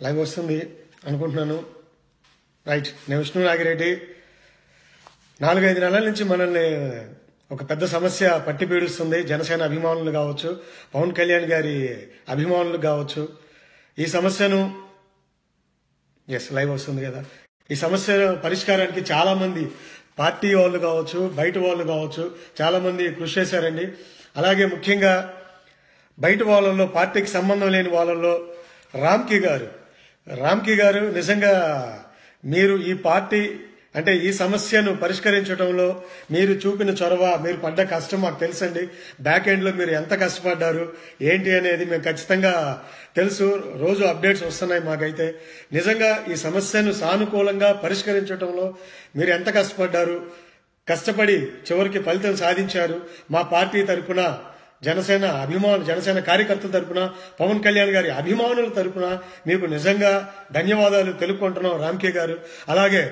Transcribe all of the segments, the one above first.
Live వస్తుంది అనుకుంటున్నాను. Right. నేను విష్ణు నాగిరెడ్డి. 4-5 నెలల నుంచి మనల్ని ఒక పెద్ద సమస్య పట్టి పీడిస్తుంది. జనసేన అభిమానులు కావచ్చు, పవన్ కళ్యాణ్ గారి అభిమానులు కావచ్చు. ఈ సమస్యను లైవ్ వస్తుంది కదా, ఈ సమస్య పరిష్కారానికి చాలా మంది పార్టీ వాళ్ళు కావచ్చు, బయట వాళ్ళు కావచ్చు, చాలా మంది కృషి చేశారండి. అలాగే ముఖ్యంగా బయట వాళ్ళల్లో, పార్టీకి సంబంధం లేని వాళ్ళల్లో రామ్కి గారు నిజంగా మీరు ఈ పార్టీ అంటే ఈ సమస్యను పరిష్కరించడంలో మీరు చూపిన చొరవ, మీరు పడ్డ కష్టం మాకు తెలుసండి. బ్యాక్ ఎండ్ లో మీరు ఎంత కష్టపడ్డారు ఏంటి అనేది మేము ఖచ్చితంగా తెలుసు. రోజు అప్డేట్స్ వస్తున్నాయి మాకైతే. నిజంగా ఈ సమస్యను సానుకూలంగా పరిష్కరించడంలో మీరు ఎంత కష్టపడ్డారు, కష్టపడి చివరికి ఫలితం సాధించారు. మా పార్టీ తరఫున, జనసేన కార్యకర్తల తరపున, పవన్ కళ్యాణ్ గారి అభిమానుల తరపున మీకు నిజంగా ధన్యవాదాలు తెలుపుకుంటున్నాం రామ్కే గారు. అలాగే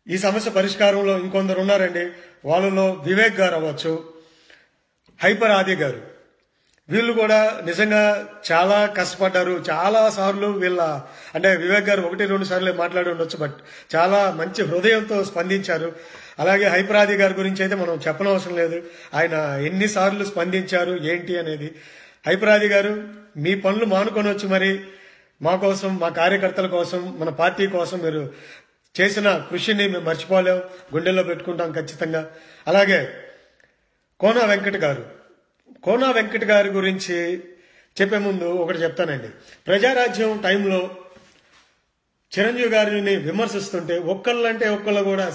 ఈ సమస్య పరిష్కారంలో ఇంకొందరు ఉన్నారండి. వాళ్ళలో వివేక్ గారు అవ్వచ్చు, హైపర్ ఆది గారు, వీళ్ళు కూడా నిజంగా చాలా కష్టపడ్డారు. చాలా సార్లు అంటే వివేక్ గారు 1-2 సార్లు మాట్లాడి ఉండొచ్చు, బట్ చాలా మంచి హృదయంతో స్పందించారు. అలాగే హైపరాది గారి గురించి అయితే మనం చెప్పనవసరం లేదు. ఆయన ఎన్నిసార్లు స్పందించారు ఏంటి అనేది. హైపరాది గారు, మీ పనులు మానుకొని వచ్చి మరి మా కోసం, మా కార్యకర్తల కోసం, మన పార్టీ కోసం మీరు చేసిన కృషిని మేము మర్చిపోలేం, గుండెల్లో పెట్టుకుంటాం ఖచ్చితంగా. అలాగే కోనా వెంకట్ గారి గురించి చెప్పే ముందు ఒకటి చెప్తానండి. ప్రజారాజ్యం టైంలో చిరంజీవి గారిని విమర్శిస్తుంటే ఒక్కళ్ళంటే ఒక్కళ్ళు కూడా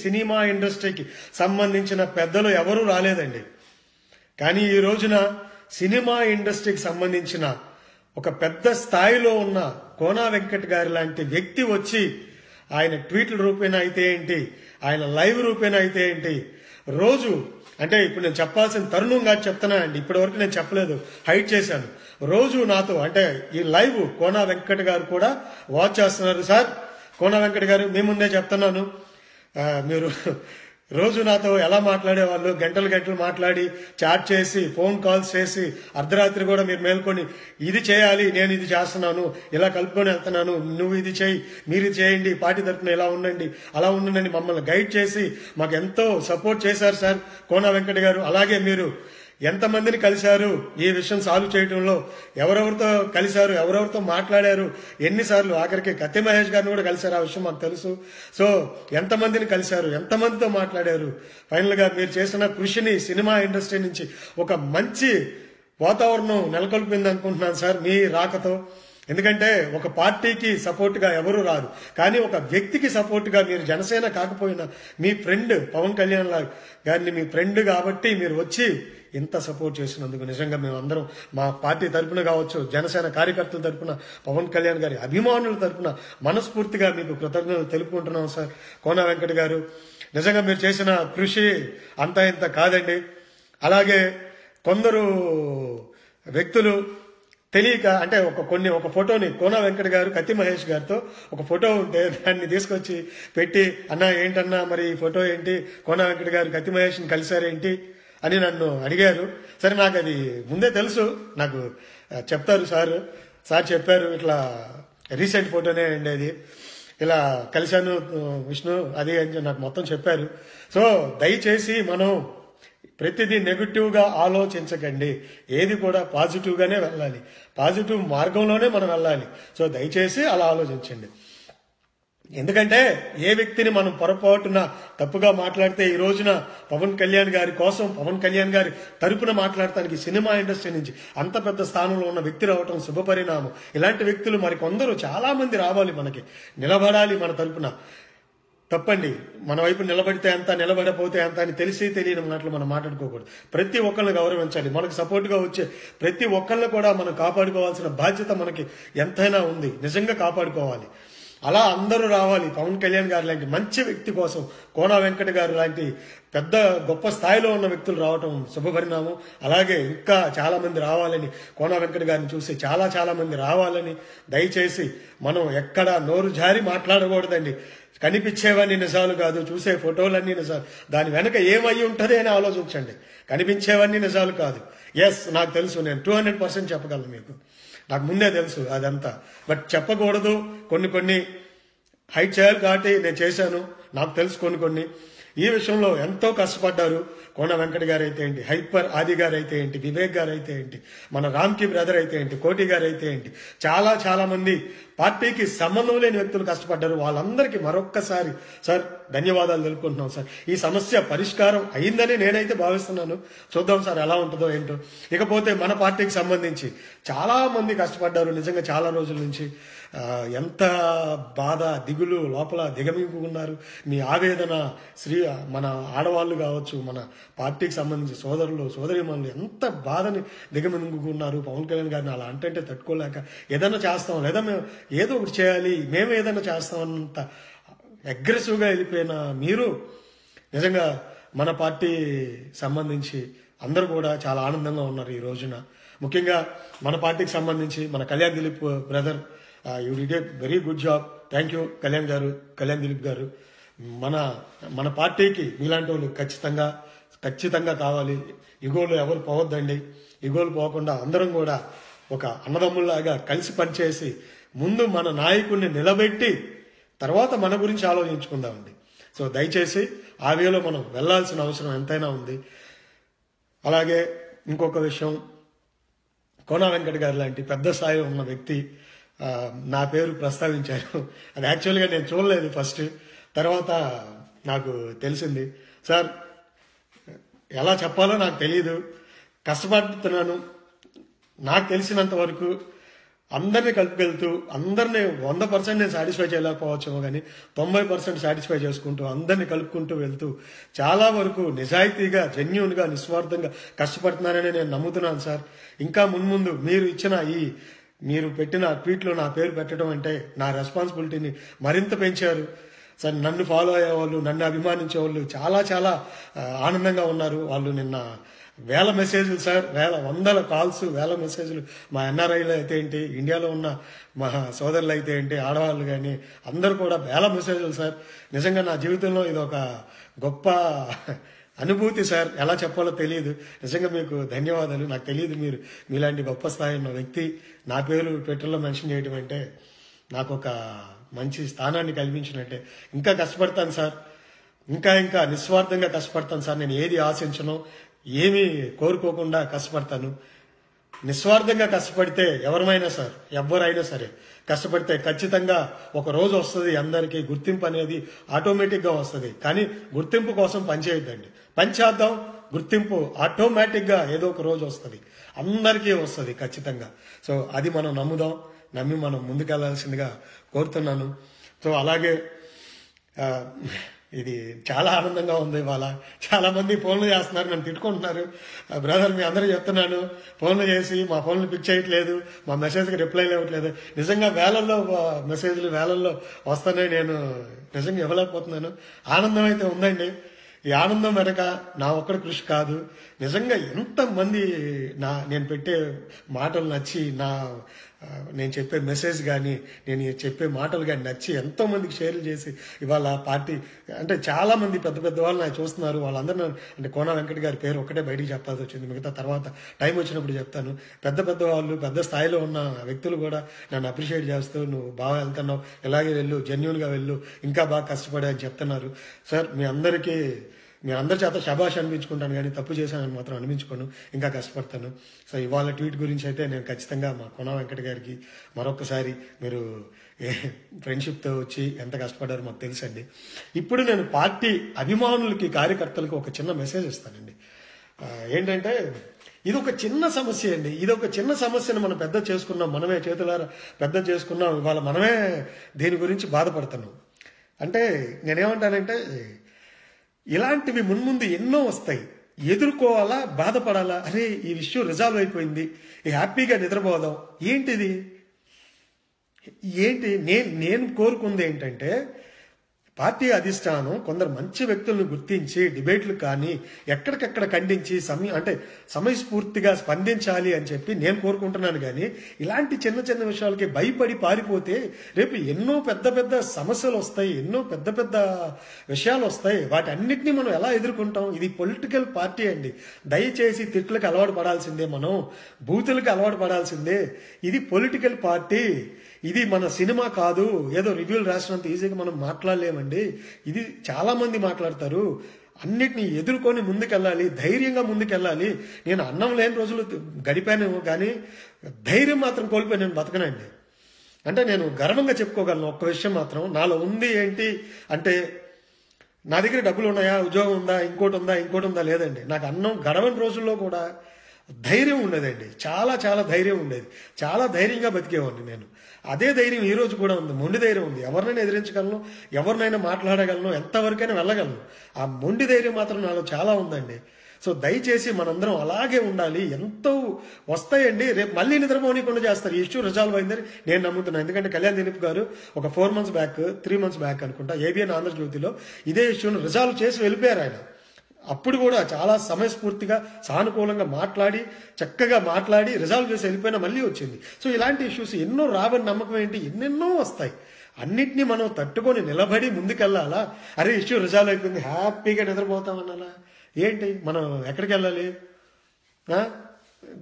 సినిమా ఇండస్ట్రీకి సంబంధించిన పెద్దలు ఎవరూ రాలేదండి. కానీ ఈ రోజున సినిమా ఇండస్ట్రీకి సంబంధించిన ఒక పెద్ద స్థాయిలో ఉన్న కోనా వెంకట్ గారి లాంటి వ్యక్తి వచ్చి ఆయన ట్వీట్ల రూపేణా అయితే ఏంటి, ఆయన లైవ్ రూపేణా అయితే ఏంటి, రోజు అంటే ఇప్పుడు నేను చెప్పాల్సిన తరుణం కాదు చెప్తున్నానండి. ఇప్పటి వరకు నేను చెప్పలేదు, హైడ్ చేశాను. రోజు నాతో అంటే ఈ లైవ్ కోనా వెంకట్ గారు కూడా వాచ్ చేస్తున్నారు. సార్ కోనా వెంకట్ గారు, మీ ముందే చెప్తున్నాను, మీరు రోజు నాతో ఎలా మాట్లాడేవాళ్ళు, గంటలు మాట్లాడి చాట్ చేసి, ఫోన్ కాల్స్ చేసి, అర్ధరాత్రి కూడా మీరు మేల్కొని ఇది చేయాలి, నేను ఇది చేస్తున్నాను, ఇలా కలుపుకొని వెళ్తున్నాను, నువ్వు ఇది చేయి, మీరు ఇది చేయండి, పార్టీ తరఫున ఇలా ఉండండి, అలా ఉండండి, మమ్మల్ని గైడ్ చేసి మాకు ఎంతో సపోర్ట్ చేశారు సార్ కోనా వెంకట్ గారు. అలాగే మీరు ఎంతమందిని కలిశారు ఈ విషయం సాల్వ్ చేయడంలో, ఎవరెవరితో కలిశారు, ఎవరెవరితో మాట్లాడారు, ఎన్నిసార్లు, ఆఖరికి కత్తి మహేష్ గారిని కూడా కలిశారు, ఆ విషయం మాకు తెలుసు. సో ఎంతమందిని కలిశారు, ఎంతమందితో మాట్లాడారు. ఫైనల్ గా మీరు చేసిన కృషిని సినిమా ఇండస్ట్రీ నుంచి ఒక మంచి వాతావరణం నెలకొల్పింది అనుకుంటున్నాను సార్ మీ రాకతో. ఎందుకంటే ఒక పార్టీకి సపోర్ట్ గా ఎవరు రారు, కానీ ఒక వ్యక్తికి సపోర్ట్ గా మీరు జనసేన కాకపోయినా మీ ఫ్రెండ్ పవన్ కళ్యాణ్ గారిని మీ ఫ్రెండ్ కాబట్టి మీరు వచ్చి ఇంత సపోర్ట్ చేసినందుకు నిజంగా మేమందరం మా పార్టీ తరఫున కావచ్చు, జనసేన కార్యకర్తల తరఫున, పవన్ కళ్యాణ్ గారి అభిమానుల తరఫున మనస్ఫూర్తిగా మీకు కృతజ్ఞతలు తెలుపుకుంటున్నాం సార్ కోనా వెంకట్ గారు. నిజంగా మీరు చేసిన కృషి అంతా ఇంత కాదండి. అలాగే కొందరు వ్యక్తులు తెలియక అంటే ఒక ఫోటోని కోనా వెంకట్ గారు కత్తి మహేష్ గారితో ఒక ఫోటో ఉంటే దాన్ని తీసుకొచ్చి పెట్టి, అన్నా ఏంటన్నా మరి ఈ ఫోటో ఏంటి, కోనా వెంకట్ గారు కత్తి మహేష్ని కలిశారేంటి అని నన్ను అడిగారు. సరే, నాకు అది ముందే తెలుసు, నాకు చెప్తారు సార్ చెప్పారు, ఇట్లా రీసెంట్ ఫోటోనే అండి అది, ఇలా కలిశాను విష్ణు అది అని నాకు మొత్తం చెప్పారు. సో దయచేసి మనం ప్రతిదీ నెగటివ్ గా ఆలోచించకండి, ఏది కూడా పాజిటివ్ గానే వెళ్ళాలి, పాజిటివ్ మార్గంలోనే మనం వెళ్ళాలి. సో దయచేసి అలా ఆలోచించండి. ఎందుకంటే ఏ వ్యక్తిని మనం పొరపాటున తప్పుగా మాట్లాడితే ఈ రోజున పవన్ కళ్యాణ్ గారి కోసం, పవన్ కళ్యాణ్ గారి తరపున మాట్లాడటానికి సినిమా ఇండస్ట్రీ నుంచి అంత పెద్ద స్థానంలో ఉన్న వ్యక్తి రావటం శుభపరిణామం. ఇలాంటి వ్యక్తులు మరి కొందరు చాలా మంది రావాలి, మనకి నిలబడాలి మన తరపున. తప్పండి, మన వైపు నిలబడితే ఎంత, నిలబడపోతే ఎంత అని తెలిసి తెలియని మాటలు మనం మాట్లాడుకోకూడదు. ప్రతి ఒక్కరిని గౌరవించాలి. మనకు సపోర్ట్ గా వచ్చే ప్రతి ఒక్కరిని కూడా మనం కాపాడుకోవాల్సిన బాధ్యత మనకి ఎంతైనా ఉంది. నిజంగా కాపాడుకోవాలి. అలా అందరూ రావాలి. పవన్ కళ్యాణ్ గారు లాంటి మంచి వ్యక్తి కోసం, కోనా వెంకట్ గారు లాంటి పెద్ద గొప్ప స్థాయిలో ఉన్న వ్యక్తులు రావటం శుభపరిణామం. అలాగే ఇంకా చాలా మంది రావాలని, కోనా వెంకట్ గారిని చూసి చాలా మంది రావాలని. దయచేసి మనం ఎక్కడ నోరు జారి మాట్లాడకూడదండి. కనిపించేవన్నీ నిజాలు కాదు, చూసే ఫోటోలన్నీ నిజాలు, దాని వెనక ఏమై ఉంటది అని ఆలోచించండి. కనిపించేవన్నీ నిజాలు కాదు. ఎస్, నాకు తెలుసు. నేను 200% చెప్పగలను మీకు. నాకు ముందే తెలుసు అదంతా. బట్ చెప్పకూడదు, కొన్ని హైట్ చేయాలి కాబట్టి నేను చేశాను. నాకు తెలుసు కొన్ని ఈ విషయంలో ఎంతో కష్టపడ్డారు. కోన వెంకట గారు అయితే ఏంటి, హైపర్ ఆది గారు అయితే ఏంటి, వివేక్ గారు అయితే ఏంటి, మన రామ్కి బ్రదర్ అయితే ఏంటి, కోటి గారు అయితే ఏంటి, చాలా మంది పార్టీకి సంబంధం లేని వ్యక్తులు కష్టపడ్డారు. వాళ్ళందరికీ మరొక్కసారి సార్ ధన్యవాదాలు తెలుపుకుంటున్నాం సార్. ఈ సమస్య పరిష్కారం అయిందని నేనైతే భావిస్తున్నాను. చూద్దాం సార్ ఎలా ఉంటుందో ఏంటో. ఇకపోతే మన పార్టీకి సంబంధించి చాలా మంది కష్టపడ్డారు నిజంగా చాలా రోజుల నుంచి. ఎంత బాధ దిగులు లోపల దిగమింగుకున్నారు. మీ ఆవేదన మన ఆడవాళ్ళు కావచ్చు, మన పార్టీకి సంబంధించి సోదరులు సోదరీమణులు ఎంత బాధని దిగమింగుకున్నారు. పవన్ కళ్యాణ్ గారిని అలా అంటే తట్టుకోలేక ఏదైనా చేస్తాం, లేదా మేము ఏదో ఒకటి చేయాలి, మేము ఏదైనా చేస్తామన్నంత అగ్రెసివ్గా వెళ్ళిపోయిన మీరు నిజంగా మన పార్టీ సంబంధించి అందరూ కూడా చాలా ఆనందంగా ఉన్నారు ఈ రోజున. ముఖ్యంగా మన పార్టీకి సంబంధించి మన Kalyan Dilip brother, you did a very good job. Thank you Kalyan Dilip గారు. మన పార్టీకి మీలాంటి వాళ్ళు ఖచ్చితంగా కావాలి. ఇగోలు ఎవరు పోవద్దండి. ఇగోలు పోకుండా అందరం కూడా ఒక అన్నదమ్ముల్లాగా కలిసి పనిచేసి ముందు మన నాయకుడిని నిలబెట్టి తర్వాత మన గురించి ఆలోచించుకుందామండి. సో దయచేసి ఆ వేలో మనం వెళ్లాల్సిన అవసరం ఎంతైనా ఉంది. అలాగే ఇంకొక విషయం, కోన వెంకట గారు లాంటి పెద్ద స్థాయిలో ఉన్న వ్యక్తి నా పేరు ప్రస్తావించారు. అది యాక్చువల్గా నేను చూడలేదు ఫస్ట్, తర్వాత నాకు తెలిసింది. సార్ ఎలా చెప్పాలో నాకు తెలియదు, కష్టపడుతున్నాను. నాకు తెలిసినంత వరకు అందరినీ కలుపుకెళ్తూ అందరినీ 100% నేను సాటిస్ఫై చేయలేకపోవచ్చేమో కానీ 90% సాటిస్ఫై చేసుకుంటూ అందరినీ కలుపుకుంటూ వెళ్తూ చాలా వరకు నిజాయితీగా జెన్యూన్గా నిస్వార్థంగా కష్టపడుతున్నానని నేను నమ్ముతున్నాను సార్. ఇంకా మున్ముందు మీరు పెట్టిన ట్వీట్లో నా పేరు పెట్టడం అంటే నా రెస్పాన్సిబిలిటీని మరింత పెంచారు సార్. నన్ను ఫాలో అయ్యేవాళ్ళు, నన్ను అభిమానించే వాళ్ళు చాలా ఆనందంగా ఉన్నారు. వాళ్ళు నిన్న వేల మెసేజ్లు సార్, వందల కాల్స్, వేల మెసేజ్లు. మా ఎన్ఆర్ఐలు అయితే ఏంటి, ఇండియాలో ఉన్న మా సోదరులు అయితే ఏంటి, ఆడవాళ్ళు కానీ అందరూ కూడా వేల మెసేజ్లు సార్. నిజంగా నా జీవితంలో ఇది ఒక గొప్ప అనుభూతి సార్. ఎలా చెప్పాలో తెలియదు. నిజంగా మీకు ధన్యవాదాలు. నాకు తెలియదు మీలాంటి గొప్ప స్థాయి ఉన్న వ్యక్తి నా పేరు ట్విట్టర్లో మెన్షన్ చేయడం అంటే నాకు ఒక మంచి స్థానాన్ని కల్పించినట్టే. ఇంకా కష్టపడతాను సార్, ఇంకా నిస్వార్థంగా కష్టపడతాను సార్. నేను ఏది ఆశించను, ఏమీ కోరుకోకుండా కష్టపడతాను. నిస్వార్థంగా కష్టపడితే ఎవరైనా సరే కష్టపడితే ఖచ్చితంగా ఒక రోజు వస్తుంది. అందరికీ గుర్తింపు అనేది ఆటోమేటిక్గా వస్తుంది. కానీ గుర్తింపు కోసం పనిచేయొద్దండి. పనిచేద్దాం, గుర్తింపు ఆటోమేటిక్గా ఏదో ఒక రోజు వస్తుంది, అందరికీ వస్తుంది ఖచ్చితంగా. సో అది మనం నమ్మి మనం ముందుకెళ్లాల్సిందిగా కోరుతున్నాను. సో అలాగే ఇది చాలా ఆనందంగా ఉంది. ఇవాళ చాలా మంది ఫోన్లు చేస్తున్నారు, నన్ను తిట్టుకుంటున్నారు. బ్రదర్ మీ అందరూ చెప్తున్నాను, ఫోన్లు చేసి మా ఫోన్లు పిక్ చేయట్లేదు, మా మెసేజ్కి రిప్లై ఇవ్వట్లేదు. నిజంగా వేలల్లో మెసేజ్లు వస్తున్నాయి, నేను నిజంగా ఇవ్వలేకపోతున్నాను. ఆనందం అయితే ఉందండి. ఈ ఆనందం వెనక నా ఒక్కడి కృషి కాదు. నిజంగా ఎంతమంది నేను పెట్టే మాటలు నచ్చి, నేను చెప్పే మెసేజ్ కానీ నేను చెప్పే మాటలు కానీ నచ్చి ఎంతో మందికి షేర్లు చేసి ఇవాళ పార్టీ అంటే చాలా మంది పెద్ద వాళ్ళు నాకు చూస్తున్నారు. వాళ్ళందరూ అంటే కోన వెంకట గారి పేరు ఒక్కటే బయటికి చెప్పాల్సి వచ్చింది, మిగతా తర్వాత టైం వచ్చినప్పుడు చెప్తాను. పెద్ద వాళ్ళు పెద్ద స్థాయిలో ఉన్న వ్యక్తులు కూడా నన్ను అప్రిషియేట్ చేస్తూ నువ్వు బాగా వెళ్తున్నావు, ఇలాగే వెళ్ళు, జెన్యూన్గా వెళ్ళు, ఇంకా బాగా కష్టపడే అని చెప్తున్నారు. సార్ మీ అందరి చేత శభాష్ అనిపించుకుంటాను కానీ తప్పు చేశానని మాత్రం అనిపించుకోను, ఇంకా కష్టపడతాను. సో ఇవాళ ట్వీట్ గురించి అయితే నేను ఖచ్చితంగా మా కోన వెంకట గారికి మరొకసారి మీరు ఫ్రెండ్షిప్తో వచ్చి ఎంత కష్టపడ్డారో మాకు తెలుసండి. ఇప్పుడు నేను పార్టీ అభిమానులకి కార్యకర్తలకు ఒక చిన్న మెసేజ్ ఇస్తానండి. ఏంటంటే ఇది ఒక చిన్న సమస్య అండి. ఇది ఒక చిన్న సమస్యను మనం పెద్ద చేసుకున్నాం, మనమే చేతులారా పెద్ద చేసుకున్నాం. ఇవాళ మనమే దీని గురించి బాధపడుతున్నాం. అంటే నేనేమంటానంటే ఇలాంటివి మున్ముందు ఎన్నో వస్తాయి, ఎదుర్కోవాలా, బాధపడాలా. అరే ఈ విషయం రిజాల్వ్ అయిపోయింది, హ్యాపీగా నిద్రపోదాం. ఏంటి నేను కోరుకుంది ఏంటంటే పార్టీ అధిష్టానం కొందరు మంచి వ్యక్తులను గుర్తించి డిబేట్లు కానీ ఎక్కడికెక్కడ ఖండించి అంటే సమయస్ఫూర్తిగా స్పందించాలి అని చెప్పి నేను కోరుకుంటున్నాను. కానీ ఇలాంటి చిన్న చిన్న విషయాలకి భయపడి పారిపోతే రేపు ఎన్నో పెద్ద పెద్ద సమస్యలు వస్తాయి, ఎన్నో పెద్ద పెద్ద విషయాలు వస్తాయి. వాటన్నిటినీ మనం ఎలా ఎదుర్కొంటాం? ఇది పొలిటికల్ పార్టీ అండి. దయచేసి తిట్లకు అలవాటు పడాల్సిందే, మనం బూతులకు అలవాటు పడాల్సిందే. ఇది పొలిటికల్ పార్టీ, ఇది మన సినిమా కాదు. ఏదో రివ్యూలు రాసినంత ఈజీగా మనం మాట్లాడలేమండి. ఇది చాలా మంది మాట్లాడతారు. అన్నిటినీ ఎదుర్కొని ముందుకెళ్ళాలి, ధైర్యంగా ముందుకెళ్ళాలి. నేను అన్నం లేని రోజులు గడిపాను, కానీ ధైర్యం మాత్రం కోల్పోయి నేను బతకనండి. అంటే నేను గర్వంగా చెప్పుకోగలను ఒక్క విషయం మాత్రం నాలో ఉంది. ఏంటి అంటే నా దగ్గర డబ్బులు ఉన్నాయా, ఉద్యోగం ఉందా, ఇంకోటి ఉందా లేదండి. నాకు అన్నం గడవని రోజుల్లో కూడా ధైర్యం ఉండేదండి. చాలా చాలా ధైర్యం ఉండేది. చాలా ధైర్యంగా బతికేవాడిని నేను. అదే ధైర్యం ఈ రోజు కూడా ఉంది. మొండి ధైర్యం ఉంది. ఎవరినైనా ఎదిరించగలను, ఎవరినైనా మాట్లాడగలను, ఎంతవరకైనా వెళ్ళగలను. ఆ మొండి ధైర్యం మాత్రం నాలో చాలా ఉందండి. సో దయచేసి మనందరం అలాగే ఉండాలి. ఎంతో వస్తాయండి, రేపు మళ్ళీ నిద్రపోనీకుండా చేస్తారు. ఈ ఇష్యూ రిజాల్వ్ అయిందని నేను నమ్ముతున్నాను. ఎందుకంటే కళ్యాణ్ దిలీప్ గారు ఒక 3 months బ్యాక్ అనుకుంటా ఏబిఎన్ ఆంధ్రజ్యోతిలో ఇదే ఇష్యూను రిజాల్వ్ చేసి వెళ్ళిపోయారు ఆయన. అప్పుడు కూడా చాలా సమయస్ఫూర్తిగా సానుకూలంగా మాట్లాడి చక్కగా మాట్లాడి రిజాల్వ్ చేసి వెళ్ళిపోయినా మళ్ళీ వచ్చింది. సో ఇలాంటి ఇష్యూస్ ఎన్నో రావని నమ్మకం ఏంటి, ఎన్నెన్నో వస్తాయి. అన్నిటినీ మనం తట్టుకొని నిలబడి ముందుకెళ్ళాలా? అరే ఇష్యూ రిజాల్వ్ అయిపోయింది హ్యాపీగా నిద్రపోతామన్నాలా? ఏంటి మనం ఎక్కడికి వెళ్ళాలి?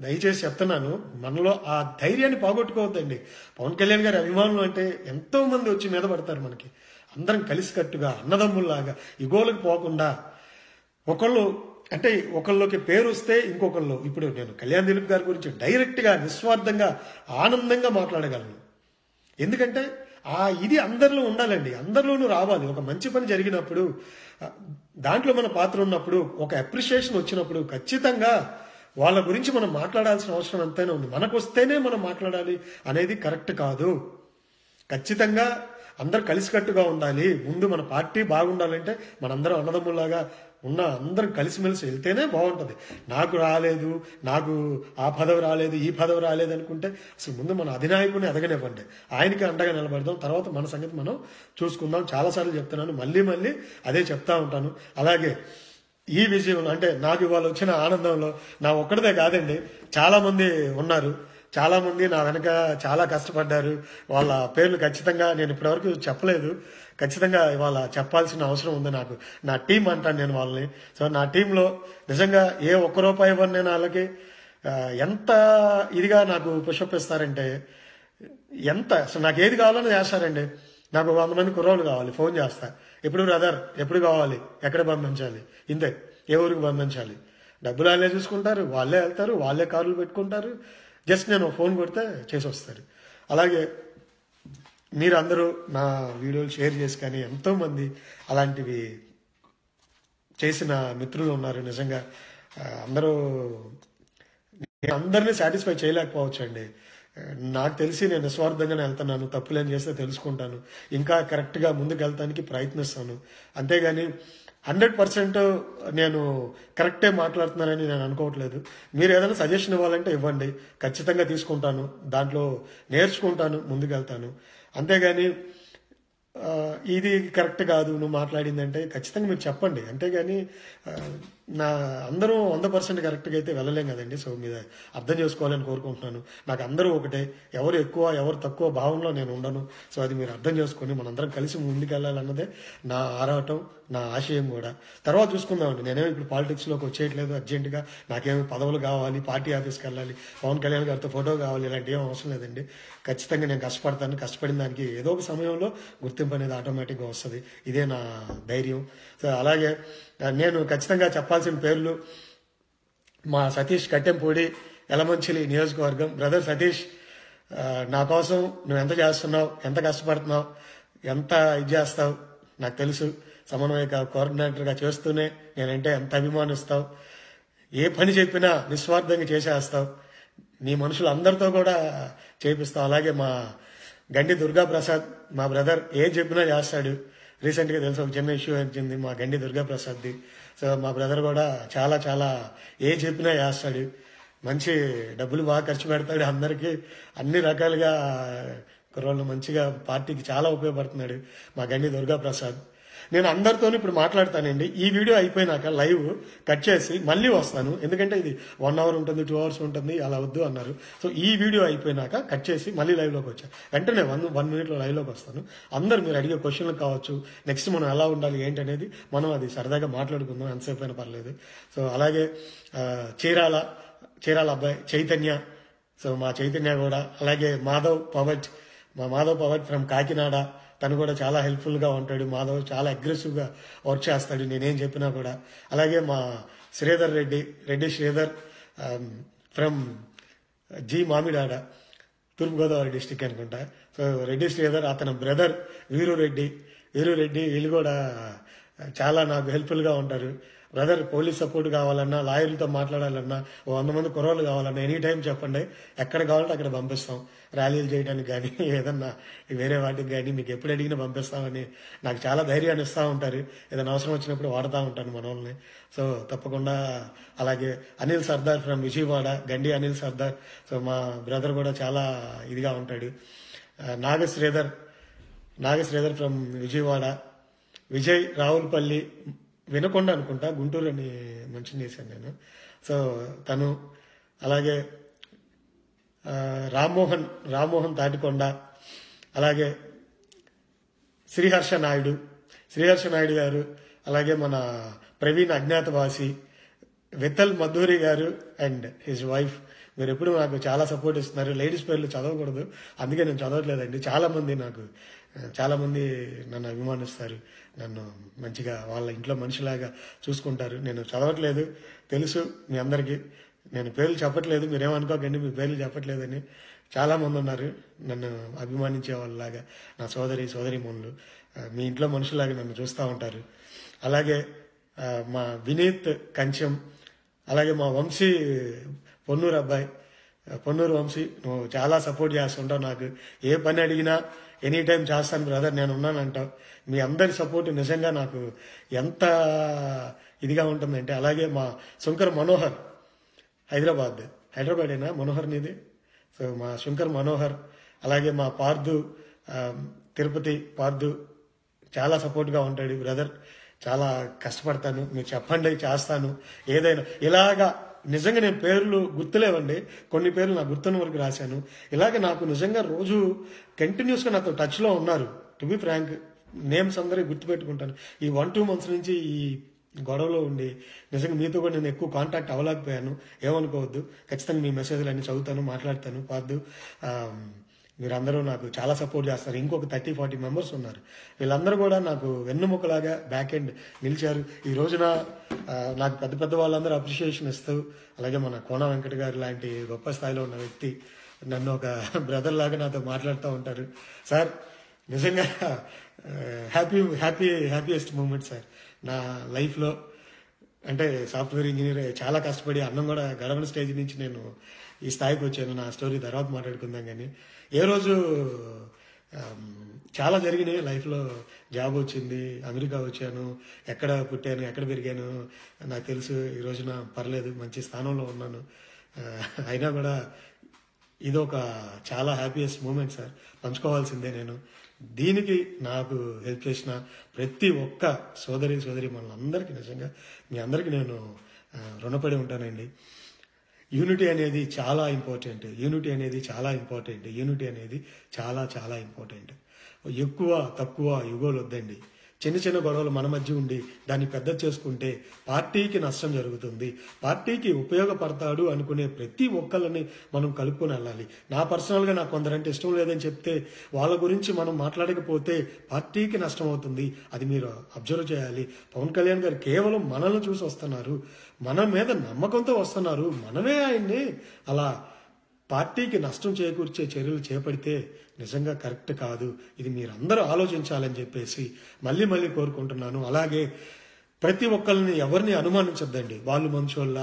దయచేసి చెప్తున్నాను, మనలో ఆ ధైర్యాన్ని పోగొట్టుకోవద్దండి. పవన్ కళ్యాణ్ గారి అభిమానులు అంటే ఎంతో మంది వచ్చి మీద పడతారు మనకి. అందరం కలిసికట్టుగా అన్నదమ్ముల్లాగా ఇగోలకు పోకుండా ఒకళ్ళకి పేరు వస్తే ఇంకొకళ్ళు. ఇప్పుడు నేను కళ్యాణ్ దిలీప్ గారి గురించి డైరెక్ట్ గా నిస్వార్థంగా ఆనందంగా మాట్లాడగలను. ఎందుకంటే ఇది అందరిలో ఉండాలండి, అందరిలోనూ రావాలి. ఒక మంచి పని జరిగినప్పుడు దాంట్లో మన పాత్ర ఉన్నప్పుడు, ఒక అప్రిషియేషన్ వచ్చినప్పుడు ఖచ్చితంగా వాళ్ళ గురించి మనం మాట్లాడాల్సిన అవసరం ఎంతైనా ఉంది. మనకు వస్తేనే మనం మాట్లాడాలి అనేది కరెక్ట్ కాదు. ఖచ్చితంగా అందరు కలిసికట్టుగా ఉండాలి. ముందు మన పార్టీ బాగుండాలంటే మనందరం అన్నదమ్ముల్లాగా అందరం కలిసిమెలిసి వెళ్తేనే బాగుంటుంది. నాకు రాలేదు, నాకు ఆ పదవి రాలేదు, ఈ పదవి రాలేదు అనుకుంటే అసలు ముందు మన అధినాయకుడిని ఎదగనివ్వండి, ఆయనకి అండగా నిలబడదాం. తర్వాత మన సంగతి మనం చూసుకుందాం. చాలాసార్లు చెప్తున్నాను, మళ్ళీ అదే చెప్తా ఉంటాను. అలాగే ఈ విజయంలో అంటే నాకు ఇవాళ వచ్చిన ఆనందంలో నా ఒక్కడిదే కాదండి, చాలా మంది ఉన్నారు. చాలా మంది నా వెనక చాలా కష్టపడ్డారు. వాళ్ళ పేర్లు ఖచ్చితంగా నేను ఇప్పటివరకు చెప్పలేదు. ఖచ్చితంగా ఇవాళ చెప్పాల్సిన అవసరం ఉంది నాకు. నా టీం అంటాను నేను వాళ్ళని. సో నా టీంలో నిజంగా ఏ ఒక్క రూపాయి ఇవ్వను నేను వాళ్ళకి. ఎంత ఇదిగా నాకు పుషప్ ఇస్తారంటే, అసలు నాకు ఏది కావాలని చేస్తారండి. నాకు 100 మంది కుర్రోళ్ళు కావాలి, ఫోన్ చేస్తా, ఎప్పుడు బ్రదర్ ఎప్పుడు కావాలి, ఎక్కడ పంపించాలి, ఇంతే, ఏ ఊరికి పంపించాలి. డబ్బులు వాళ్ళే చూసుకుంటారు, వాళ్ళే వెళ్తారు, వాళ్ళే కార్లు పెట్టుకుంటారు. జస్ట్ నేను ఫోన్ కొడితే చేసి వస్తారు. అలాగే మీరు అందరూ నా వీడియోలు షేర్ చేసి కానీ ఎంతోమంది అలాంటివి చేసిన మిత్రులు ఉన్నారు. నిజంగా అందరినీ సాటిస్ఫై చేయలేకపోవచ్చు అండి. నాకు తెలిసి నేను నిస్వార్థంగానే వెళ్తున్నాను. తప్పులేం చేస్తే తెలుసుకుంటాను, ఇంకా కరెక్ట్గా ముందుకు వెళ్తానికి ప్రయత్నిస్తాను. అంతేగాని 100% నేను కరెక్టే మాట్లాడుతున్నానని నేను అనుకోవట్లేదు. మీరు ఏదైనా సజెషన్ ఇవ్వాలంటే ఇవ్వండి, ఖచ్చితంగా తీసుకుంటాను, దాంట్లో నేర్చుకుంటాను, ముందుకెళ్తాను. అంతేగాని ఇది కరెక్ట్ కాదు నువ్వు మాట్లాడిందంటే ఖచ్చితంగా మీరు చెప్పండి. అంతేగాని అందరూ 100% కరెక్ట్గా అయితే వెళ్ళలేం కదండి. సో మీరు అర్థం చేసుకోవాలని కోరుకుంటున్నాను. నాకు అందరూ ఒకటే, ఎవరు ఎక్కువ ఎవరు తక్కువ భావంలో నేను ఉండను. సో అది మీరు అర్థం చేసుకొని మనందరం కలిసి ముందుకెళ్ళాలన్నదే నా ఆరాటం, నా ఆశయం కూడా. తర్వాత చూసుకుందామండి. నేనేమో ఇప్పుడు పాలిటిక్స్లోకి వచ్చేయట్లేదు అర్జెంటుగా. నాకేమో పదవులు కావాలి, పార్టీ ఆఫీస్కి వెళ్ళాలి, పవన్ కళ్యాణ్ గారితో ఫోటో కావాలి, ఇలాంటి ఏం అవసరం లేదండి. ఖచ్చితంగా నేను కష్టపడతాను. కష్టపడిన దానికి ఏదో ఒక సమయంలో గుర్తింపు అనేది ఆటోమేటిక్గా వస్తుంది. ఇదే నా ధైర్యం. సో అలాగే నేను ఖచ్చితంగా చెప్పాల్సిన పేర్లు: మా సతీష్ కట్టెంపూడి, యలమంచిలి నియోజకవర్గం. బ్రదర్ సతీష్, నా కోసం నువ్వు ఎంత చేస్తున్నావు, ఎంత కష్టపడుతున్నావు, ఎంత ఇది చేస్తావు నాకు తెలుసు. సమన్వయ కోఆర్డినేటర్గా చేస్తూనే నేనంటే ఎంత అభిమానిస్తావు, ఏ పని చెప్పినా నిస్వార్థంగా చేసేస్తావు, నీ మనుషులు అందరితో కూడా చేపిస్తావు. అలాగే మా గండి దుర్గాప్రసాద్, మా బ్రదర్, ఏం చెప్పినా చేస్తాడు. రీసెంట్గా తెలుసు ఒక చిన్న ఇష్యూ వచ్చింది మా గండి దుర్గాప్రసాద్ది. సో మా బ్రదర్ కూడా చాలా చాలా ఏ చెప్పినా చేస్తాడు. మంచి డబ్బులు బాగా ఖర్చు పెడతాడు, అందరికీ అన్ని రకాలుగా కుర్రోళ్ళు మంచిగా పార్టీకి చాలా ఉపయోగపడుతున్నాడు మా గండి దుర్గాప్రసాద్. నేను అందరితోనూ ఇప్పుడు మాట్లాడతానండి. ఈ వీడియో అయిపోయినాక లైవ్ కట్ చేసి మళ్ళీ వస్తాను, ఎందుకంటే ఇది 1 hour ఉంటుంది, 2 hours ఉంటుంది, అలా వద్దు అన్నారు. సో ఈ వీడియో అయిపోయినాక కట్ చేసి మళ్ళీ లైవ్లోకి వచ్చాను. వెంటనే 1 minute లైవ్లోకి వస్తాను. అందరు మీరు అడిగే క్వశ్చన్లు కావచ్చు, నెక్స్ట్ మనం ఎలా ఉండాలి ఏంటి అనేది మనం అది సరదాగా మాట్లాడుకుందాం, ఎంతసేపు అయినా పర్లేదు. సో అలాగే చీరాల అబ్బాయి చైతన్య, సో మా చైతన్య కూడా, అలాగే మాధవ్ పవట్ ఫ్రమ్ కాకినాడ, తను కూడా చాలా హెల్ప్ఫుల్గా ఉంటాడు. మాధవ్ చాలా అగ్రెసివ్గా వర్క్ చేస్తాడు నేనేం చెప్పినా కూడా. అలాగే మా రెడ్డి శ్రీధర్ ఫ్రమ్ మామిడాడ, తూర్పుగోదావరి డిస్టిక్ అనుకుంటా. సో రెడ్డి శ్రీధర్, అతని బ్రదర్ వీరు రెడ్డి వీళ్ళు కూడా చాలా నాకు హెల్ప్ఫుల్గా ఉంటారు. బ్రదర్, పోలీస్ సపోర్ట్ కావాలన్నా, లాయర్లతో మాట్లాడాలన్నా, 100 మంది కుర్రోళ్ళు కావాలన్నా ఎనీ టైం చెప్పండి, ఎక్కడ కావాలంటే అక్కడ పంపిస్తాం. ర్యాలీలు చేయడానికి కానీ ఏదన్నా వేరే వాటికి కానీ మీకు ఎప్పుడు అడిగినా పంపిస్తామని నాకు చాలా ధైర్యాన్ని ఇస్తూ ఉంటారు. ఏదైనా అవసరం వచ్చినప్పుడు వాడుతూ ఉంటాను మన వాళ్ళని. సో తప్పకుండా. అలాగే Anil Sardar from Vijayawada, Gandi Anil Sardar, so మా బ్రదర్ కూడా చాలా ఇదిగా ఉంటాడు. నాగశ్రీధర్ ఫ్రమ్ విజయవాడ, విజయ్ రావులపల్లి, వినకొండ అనుకుంటా, గుంటూరు అని మెన్షన్ చేశాను నేను. సో తను, అలాగే రామ్మోహన్ తాటికొండ, అలాగే శ్రీహర్ష నాయుడు గారు, అలాగే మన ప్రవీణ్ అజ్ఞాతవాసి, విఠల్ మధూరి గారు అండ్ హిజ్ వైఫ్. మీరు ఎప్పుడు నాకు చాలా సపోర్ట్ ఇస్తున్నారు. లేడీస్ పేర్లు చదవకూడదు, అందుకే నేను చదవట్లేదండి. చాలా మంది నన్ను అభిమానిస్తారు, నన్ను మంచిగా వాళ్ళ ఇంట్లో మనిషిలాగా చూసుకుంటారు. నేను చదవట్లేదు, తెలుసు మీ అందరికీ. నేను పేర్లు చెప్పట్లేదు, మీరేమనుకోకండి మీ పేర్లు చెప్పట్లేదని. చాలా మంది ఉన్నారు నన్ను అభిమానించే వాళ్ళలాగా, నా సోదరీమణులు మీ ఇంట్లో మనుషులాగా నన్ను చూస్తూ ఉంటారు. అలాగే మా వినీత్ కంచెం, అలాగే మా వంశీ పొన్నూరు అబ్బాయి, పొన్నూరు వంశీ, నువ్వు చాలా సపోర్ట్ చేస్తుంటావు. నాకు ఏ పని అడిగినా ఎనీ టైం చేస్తాను బ్రదర్, నేను ఉన్నానంటావు. మీ అందరి సపోర్ట్ నిజంగా నాకు ఎంత ఇదిగా ఉంటుందంటే. అలాగే మా శంకర్ మనోహర్, హైదరాబాదేనా మనోహర్ నీది? సో మా శంకర్ మనోహర్, అలాగే మా తిరుపతి పార్దు చాలా సపోర్ట్గా ఉంటాడు. బ్రదర్, చాలా కష్టపడతాను, మీరు చెప్పండి చేస్తాను ఏదైనా. ఇలాగా నిజంగా నేను పేర్లు గుర్తులేవండి, కొన్ని పేర్లు నాకు గుర్తున్న వరకు రాశాను. ఇలాగ నాకు నిజంగా రోజు కంటిన్యూస్గా నాతో టచ్లో ఉన్నారు. టు బి ఫ్రాంక్, నేమ్స్ అందరికీ గుర్తుపెట్టుకుంటాను. ఈ 1-2 months నుంచి ఈ గొడవలో ఉండి నిజంగా మీతో కూడా నేను ఎక్కువ కాంటాక్ట్ అవ్వలేకపోయాను, ఏమనుకోవద్దు. ఖచ్చితంగా మీ మెసేజ్లు అన్ని చదువుతాను, మాట్లాడతాను. పార్దు, మీరందరూ నాకు చాలా సపోర్ట్ చేస్తారు. ఇంకొక 30-40 members ఉన్నారు. వీళ్ళందరూ కూడా నాకు వెన్నుముకలాగా బ్యాక్ ఎండ్ నిలిచారు. ఈ రోజున నాకు పెద్ద వాళ్ళందరూ అప్రిషియేషన్ ఇస్తూ, అలాగే మన కోన వెంకట గారు లాంటి గొప్ప స్థాయిలో ఉన్న వ్యక్తి నన్ను ఒక బ్రదర్ లాగా నాతో మాట్లాడుతూ ఉంటారు. సార్ నిజంగా హ్యాపీయెస్ట్ మూమెంట్ సార్ నా లైఫ్లో. అంటే సాఫ్ట్వేర్ ఇంజనీర్, చాలా కష్టపడి అన్నం కూడా గడవని స్టేజ్ నుంచి నేను ఈ స్థాయికి వచ్చాను. నా స్టోరీ తర్వాత మాట్లాడుకుందాం. కానీ ఏ రోజు చాలా జరిగినాయి లైఫ్లో. జాబ్ వచ్చింది, అమెరికా వచ్చాను, ఎక్కడ పుట్టాను, ఎక్కడ పెరిగాను నాకు తెలుసు. ఈ రోజున పర్లేదు, మంచి స్థానంలో ఉన్నాను. అయినా కూడా ఇదొక చాలా హ్యాపీయెస్ట్ మూమెంట్ సార్, పంచుకోవాల్సిందే నేను. దీనికి నాకు హెల్ప్ చేసిన ప్రతి ఒక్క సోదరి మనందరికీ నిజంగా మీ అందరికీ నేను రుణపడి ఉంటానండి. యూనిటీ అనేది చాలా ఇంపార్టెంట్. యూనిటీ అనేది చాలా ఇంపార్టెంట్. ఎక్కువ తక్కువ యుగోలు వద్దండి. చిన్న గొడవలు మన మధ్య ఉండి దాన్ని పెద్ద చేసుకుంటే పార్టీకి నష్టం జరుగుతుంది. పార్టీకి ఉపయోగపడతాడు అనుకునే ప్రతి ఒక్కళ్ళని మనం కలుపుకొని వెళ్ళాలి. నా పర్సనల్గా నాకు కొందరంటే ఇష్టం లేదని చెప్తే వాళ్ళ గురించి మనం మాట్లాడకపోతే పార్టీకి నష్టం అవుతుంది. అది మీరు అబ్జర్వ్ చేయాలి. పవన్ కళ్యాణ్ గారు కేవలం మనల్ని చూసి వస్తున్నారు, మన మీద నమ్మకంతో వస్తున్నారు. మనమే ఆయన్ని అలా పార్టీకి నష్టం చేకూర్చే చర్యలు చేపడితే నిజంగా కరెక్ట్ కాదు. ఇది మీరందరూ ఆలోచించాలని చెప్పేసి మళ్ళీ కోరుకుంటున్నాను. అలాగే ప్రతి ఒక్కరిని ఎవరిని అనుమానించద్దండి. వాళ్ళు మంచోళ్ళ,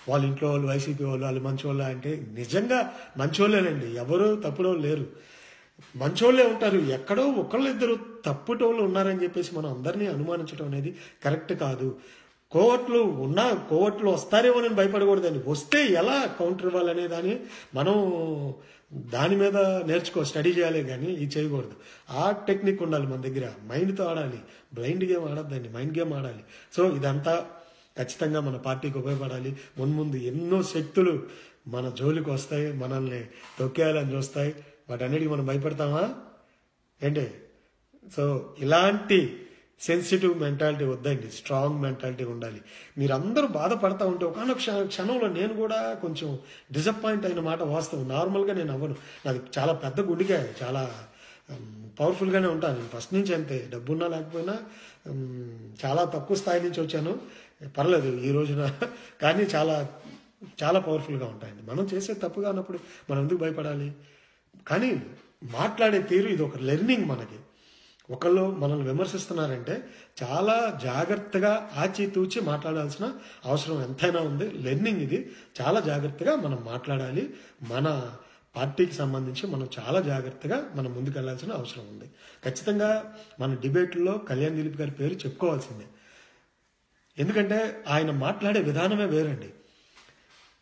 వాళ్ళ ఇంట్లో వాళ్ళు వైసీపీ వాళ్ళు మంచోళ్ళ అంటే నిజంగా మంచోళ్ళేనండి, ఎవరు తప్పుడోళ్ళు లేరు, మంచోళ్ళే ఉంటారు. ఎక్కడో ఒకళ్ళిద్దరు తప్పుటోళ్ళు ఉన్నారని చెప్పేసి మనం అందరినీ అనుమానించడం అనేది కరెక్ట్ కాదు. కోవట్లు వస్తారేమో నేను భయపడకూడదండి. వస్తే ఎలా కౌంటర్ ఇవ్వాలనే దాన్ని మనం దాని మీద నేర్చుకో, స్టడీ చేయాలి కానీ ఇది చేయకూడదు. ఆ టెక్నిక్ ఉండాలి మన దగ్గర, మైండ్తో ఆడాలి, బ్లైండ్ గేమ్ ఆడద్దండి, మైండ్ గేమ్ ఆడాలి. సో ఇదంతా ఖచ్చితంగా మన పార్టీకి ఉపయోగపడాలి. మున్ముందు ఎన్నో శక్తులు మన జోలికి వస్తాయి, మనల్ని తొక్కేయాలని చూస్తాయి. వాటన్నిటికీ మనం భయపడతామా ఏంటి? సో ఇలాంటి సెన్సిటివ్ మెంటాలిటీ వద్దండి, స్ట్రాంగ్ మెంటాలిటీ ఉండాలి. మీరందరూ బాధపడతా ఉంటే ఒకనొక క్షణంలో నేను కూడా కొంచెం డిసప్పాయింట్ అయిన మాట వాస్తవం. నార్మల్గా నేను అవ్వను, నాది చాలా పెద్ద గుండెకాయ, చాలా పవర్ఫుల్గానే ఉంటాను నేను ఫస్ట్ నుంచి. అంతే, డబ్బున్నా లేకపోయినా చాలా తక్కువ స్థాయి నుంచి వచ్చాను, పర్లేదు ఈ రోజున, కానీ చాలా చాలా పవర్ఫుల్గా ఉంటాయండి. మనం చేసే తప్పుగా ఉన్నప్పుడు మనం ఎందుకు భయపడాలి? కానీ మాట్లాడే తీరు ఇది ఒక లెర్నింగ్ మనకి. ఒకళ్ళు మనల్ని విమర్శిస్తున్నారంటే చాలా జాగ్రత్తగా ఆచితూచి మాట్లాడాల్సిన అవసరం ఎంతైనా ఉంది. లెర్నింగ్ ఇది, చాలా జాగ్రత్తగా మనం మాట్లాడాలి. మన పార్టీకి సంబంధించి మనం చాలా జాగ్రత్తగా మనం ముందుకెళ్లాల్సిన అవసరం ఉంది. ఖచ్చితంగా మన డిబేట్లో కళ్యాణ్ దిలీప్ గారి పేరు చెప్పుకోవాల్సిందే. ఎందుకంటే ఆయన మాట్లాడే విధానమే వేరండి.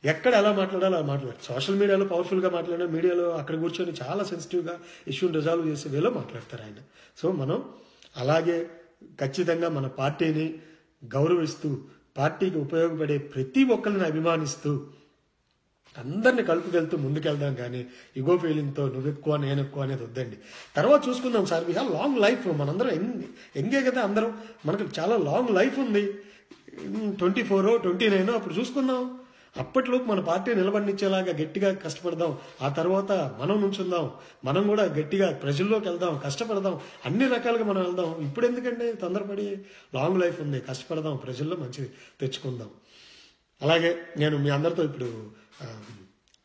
ఎక్కడ ఎలా మాట్లాడాలో అలా మాట్లాడారు. సోషల్ మీడియాలో పవర్ఫుల్గా మాట్లాడారు, మీడియాలో అక్కడ కూర్చొని చాలా సెన్సిటివ్గా ఇష్యూని రిజాల్వ్ చేసే వేలో మాట్లాడతారు ఆయన. సో మనం అలాగే ఖచ్చితంగా మన పార్టీని గౌరవిస్తూ, పార్టీకి ఉపయోగపడే ప్రతి ఒక్కరిని అభిమానిస్తూ, అందరిని కలుపుకెళ్తూ ముందుకెళ్దాం. కానీ ఇగో ఫీలింగ్తో నువ్వు ఎక్కువ నేను ఎక్కువ అనేది వద్దండి. తర్వాత చూసుకుందాం sir, we have long life. మనందరం ఎంగే కదా అందరం, మనకు చాలా లాంగ్ లైఫ్ ఉంది. 24 29 అప్పుడు చూసుకుందాం. అప్పట్లోపు మన పార్టీ నిలబడినిచ్చేలాగా గట్టిగా కష్టపడదాం. ఆ తర్వాత మనం నుంచుందాం, మనం కూడా గట్టిగా ప్రజల్లోకి వెళ్దాం, కష్టపడదాం, అన్ని రకాలుగా మనం వెళ్దాం. ఇప్పుడు ఎందుకంటే తొందరపడి, లాంగ్ లైఫ్ ఉంది, కష్టపడదాం, ప్రజల్లో మంచిది తెచ్చుకుందాం. అలాగే నేను మీ అందరితో ఇప్పుడు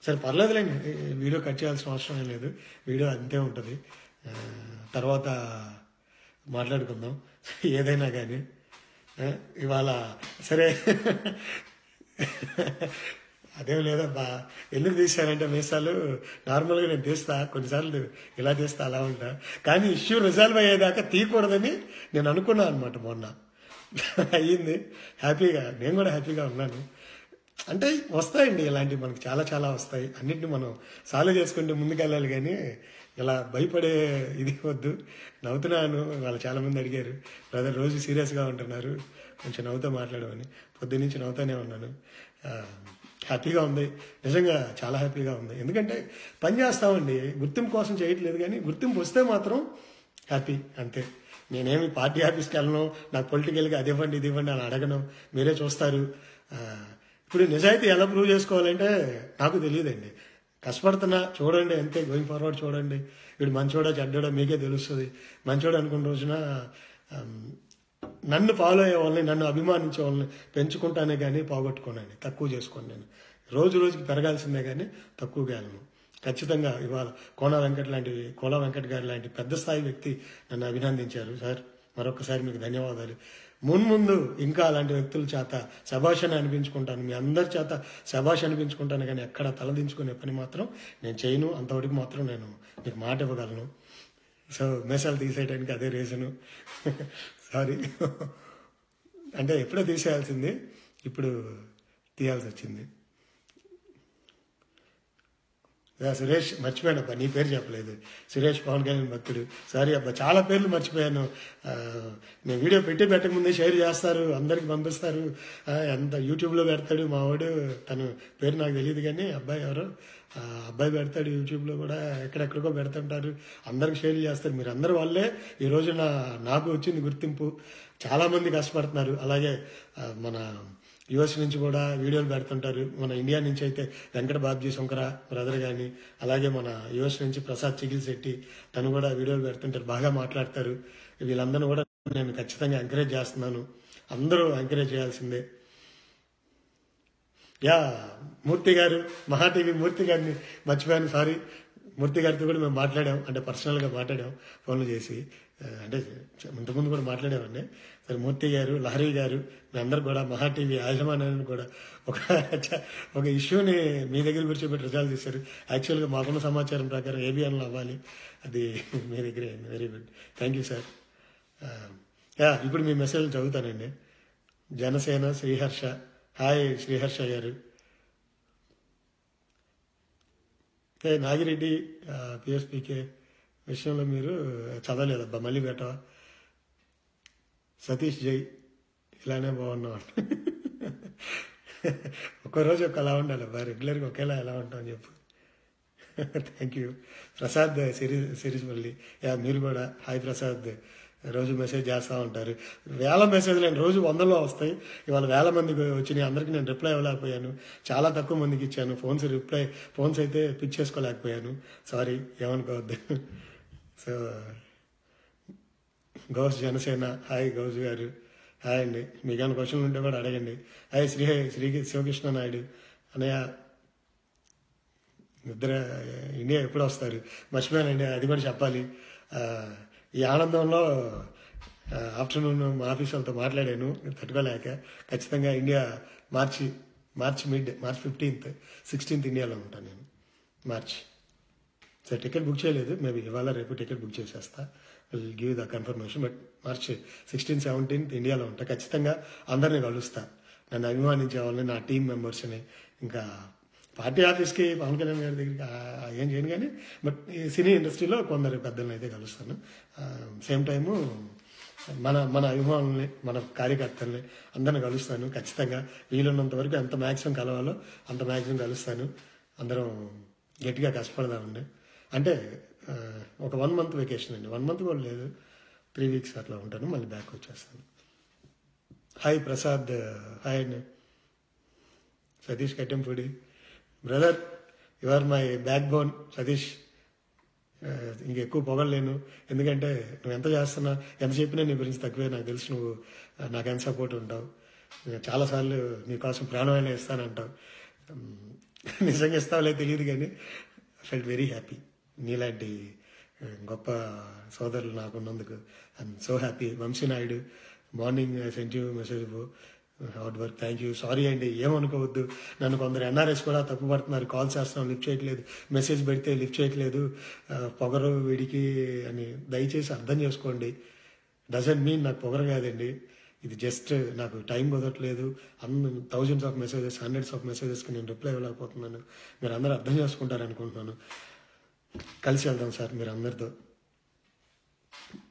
సరే పర్లేదులేండి, వీడియో కట్ చేయాల్సిన అవసరం ఏం లేదు, వీడియో అంతే ఉంటుంది. తర్వాత మాట్లాడుకుందాం ఏదైనా కానీ. ఇవాళ సరే అదేం లేదబ్బా, ఎందుకు తీశానంటే మీసాలు నార్మల్గా నేను తీస్తా, కొన్నిసార్లు ఇలా తీస్తా, అలా ఉంటా. కానీ ఇష్యూ రిజాల్వ్ అయ్యేదాకా తీయకూడదని నేను అనుకున్నాను అనమాట. మొన్న అయ్యింది, హ్యాపీగా, నేను కూడా హ్యాపీగా ఉన్నాను. అంటే వస్తాయండి ఇలాంటివి, మనకి చాలా చాలా వస్తాయి. అన్నింటినీ మనం సాల్వ్ చేసుకుంటే ముందుకెళ్ళాలి, కానీ ఇలా భయపడే ఇది వద్దు. నవ్వుతున్నాను, వాళ్ళు చాలామంది అడిగారు, బ్రదర్ రోజు సీరియస్గా ఉంటున్నారు, కొంచెం నవ్వుతూ మాట్లాడమని. పొద్దున్నుంచి నవ్వుతూనే ఉన్నాను. హ్యాపీగా ఉంది, నిజంగా చాలా హ్యాపీగా ఉంది. ఎందుకంటే పని చేస్తామండి, గుర్తింపు కోసం చేయట్లేదు, కానీ గుర్తింపు వస్తే మాత్రం హ్యాపీ, అంతే. నేనేమి పార్టీ ఆఫీస్కి వెళ్ళను, నాకు పొలిటికల్గా అది ఇవ్వండి ఇది ఇవ్వండి అని అడగను, మీరే చూస్తారు. ఇప్పుడు నిజాయితీ ఎలా ప్రూవ్ చేసుకోవాలంటే నాకు తెలియదండి. కష్టపడుతున్నా, చూడండి అంతే, గోయింగ్ ఫార్వర్డ్ చూడండి. వీడు మంచోడా చెడ్డోడా మీకే తెలుస్తుంది. మంచోడు అనుకున్న రోజున నన్ను ఫాలో అయ్యే వాళ్ళని, నన్ను అభిమానించే వాళ్ళని పెంచుకుంటానే కానీ పోగొట్టుకోనండి, తక్కువ చేసుకోండి. నేను రోజు రోజుకి పెరగాల్సిందే కానీ తక్కువగా వెళ్ళను. ఖచ్చితంగా ఇవాళ కోలా వెంకట్ గారు లాంటి పెద్ద స్థాయి వ్యక్తి నన్ను అభినందించారు. సార్ మరొకసారి మీకు ధన్యవాదాలు. మున్ముందు ఇంకా అలాంటి వ్యక్తుల చేత శభాషని అనిపించుకుంటాను, మీ అందరి చేత శభాష్ అనిపించుకుంటాను, కానీ ఎక్కడ తలదించుకునే పని మాత్రం నేను చేయను. అంతవరకు మాత్రం నేను మీకు మాట ఇవ్వగలను. సో మెసేజ్ తీసేయడానికి అదే రీజను. సారీ, అంటే ఎప్పుడో తీసేయాల్సింది, ఇప్పుడు తీయాల్సి వచ్చింది. సురేష్ మర్చిపోయాను అబ్బా, నీ పేరు చెప్పలేదు. సురేష్ పవన్ కళ్యాణ్ భక్తుడు, సారీ అబ్బా, చాలా పేర్లు మర్చిపోయాను. నేను వీడియో పెట్టకముందే షేర్ చేస్తారు, అందరికి పంపిస్తారు, ఎంత యూట్యూబ్లో పెడతాడు మా వాడు, తను పేరు నాకు తెలియదు కానీ అబ్బాయి ఎవరో అబ్బాయి పెడతాడు యూట్యూబ్లో కూడా, ఎక్కడెక్కడికో పెడుతుంటారు, అందరికి షేర్ చేస్తారు. మీరు అందరి వల్లే ఈ రోజు నాకు వచ్చింది గుర్తింపు. చాలామంది కష్టపడుతున్నారు. అలాగే మన యుఎస్ నుంచి కూడా వీడియోలు పెడుతుంటారు. మన ఇండియా నుంచి అయితే వెంకట బాబ్జీ శంకర బ్రదర్ కానీ, అలాగే మన యుఎస్ నుంచి ప్రసాద్ చిగిల్ శెట్టి, తను కూడా వీడియోలు పెడుతుంటారు, బాగా మాట్లాడతారు. వీళ్ళందరూ కూడా నేను ఖచ్చితంగా ఎంకరేజ్ చేస్తున్నాను. అందరూ ఎంకరేజ్ చేయాల్సిందే. మూర్తి గారు, మహా టీవీ మూర్తి గారిని మర్చిపోయాను, సారీ. మూర్తి గారితో కూడా మేము మాట్లాడాం, అంటే పర్సనల్గా మాట్లాడాం ఫోన్లు చేసి, అంటే ఇంతకుముందు కూడా మాట్లాడామండి. సరే మూర్తి గారు, లహరి గారు, మీ అందరు కూడా మహా టీవీ యాజమాన్యాన్ని కూడా ఒక ఇష్యూని మీ దగ్గర కూర్చోబెట్టి రిజాల్వ్ చేశారు. యాక్చువల్గా మాకున్న సమాచారం ప్రకారం ఏబిఎన్లో అవ్వాలి, అది మీ దగ్గర అయింది. Very good, thank you sir. ఇప్పుడు మీ మెసేజ్ చదువుతానండి. జనసేన శ్రీహర్ష, హాయ్ శ్రీహర్ష గారు. నాగిరెడ్డి పిఎస్పీకే విషయంలో మీరు చదవలేదబ్బా, మళ్ళీ పెట్టవా? సతీష్ జై ఇలానే బాగున్నాం. ఒక్కరోజు ఒకలా ఉండాలబ్బా, రెగ్యులర్గా ఒకేలా ఎలా ఉంటాం చెప్పు. థ్యాంక్ యూ ప్రసాద్ సిరీస్ మళ్ళీ. మీరు కూడా హాయ్ ప్రసాద్, రోజు మెసేజ్ చేస్తూ ఉంటారు. వేల మెసేజ్లు నేను రోజు 100లో వస్తాయి. ఇవాళ 1000 మందికి వచ్చినాయి. అందరికీ నేను రిప్లై ఇవ్వలేకపోయాను, చాలా తక్కువ మందికి ఇచ్చాను. ఫోన్స్ అయితే పిక్ చేసుకోలేకపోయాను, సారీ, ఏమనుకోవద్దు. సో గౌస్ జనసేన, హాయ్ గౌస్ గారు, హాయ్ అండి. మీకు ఏమైనా క్వశ్చన్లు ఉంటే కూడా అడగండి. హాయ్ శ్రీ శివకృష్ణ నాయుడు అన్నయ్య, నిద్ర ఇండియా ఎప్పుడు వస్తారు? మర్చిపోయానండి, అది కూడా చెప్పాలి. ఈ ఆనందంలో ఆఫ్టర్నూన్ మా ఆఫీస్ వాళ్ళతో మాట్లాడాను, తట్టుకోలేక. ఖచ్చితంగా ఇండియా మార్చి 15th 16th ఇండియాలో ఉంటాను నేను, మార్చ్. సో టికెట్ బుక్ చేయలేదు, మేబీ ఇవాళ రేపు టికెట్ బుక్ చేసేస్తా, will give the confirmation. But March 16th 17th ఇండియాలో ఉంటా. ఖచ్చితంగా అందరినీ కలుస్తా, నన్ను అభిమానించే వాళ్ళని, నా టీం మెంబర్స్ని. ఇంకా పార్టీ ఆఫీస్కి పవన్ కళ్యాణ్ గారి దగ్గరికి ఏం చేయను కానీ, బట్ ఈ సినీ ఇండస్ట్రీలో కొందరు పెద్దలను అయితే కలుస్తాను. సేమ్ టైము మన అభిమానుల్ని, మన కార్యకర్తల్ని అందరిని కలుస్తాను. ఖచ్చితంగా వీలున్నంత వరకు ఎంత మ్యాక్సిమం కలవాలో అంత మ్యాక్సిమం కలుస్తాను. అందరం గట్టిగా కష్టపడదామండి. అంటే ఒక 1 month వెకేషన్ అండి, 1 month కూడా లేదు, 3 weeks అట్లా ఉంటాను, మళ్ళీ బ్యాక్ వచ్చేస్తాను. హాయ్ ప్రసాద్, హాయ్ అండి. Satish Kattempudi, brother you are my backbone Satish. ఇంకెక్కువ పొగలేను, ఎందుకంటే నువ్వు ఎంత చేస్తున్నా, ఎంత చెప్పినా నీ గురించి తక్కువే. నాకు తెలుసు నువ్వు నాకెంత సపోర్ట్ ఉంటావు. చాలాసార్లు నీకోసం ప్రాణమైనా ఇస్తానంటావు. నిజంగా ఇస్తావులే తెలియదు కానీ ఫెల్ట్ వెరీ హ్యాపీ. నీలాంటి గొప్ప సోదరులు నాకున్నందుకు I'm so happy. Vamsi Naidu, morning sent you message, hard work, thank you. Sorry అండి, ఏమనుకోవద్దు. నన్ను కొందరు ఎన్ఆర్ఎస్ కూడా తప్పుపడుతున్నారు, కాల్ చేస్తాం లిఫ్ట్ చేయట్లేదు, మెసేజ్ పెడితే లిఫ్ట్ చేయట్లేదు, పొగరు వీడికి అని. దయచేసి అర్థం చేసుకోండి. డజంట్ మీన్ నాకు పొగరు కాదండి, ఇది జస్ట్ నాకు టైం కుదరట్లేదు. thousands of messages, hundreds of messagesకి నేను రిప్లై ఇవ్వలేకపోతున్నాను. మీరు అందరూ అర్థం చేసుకుంటారు అనుకుంటున్నాను. కలిసి వెళ్దాం సార్ మీరు అందరితో.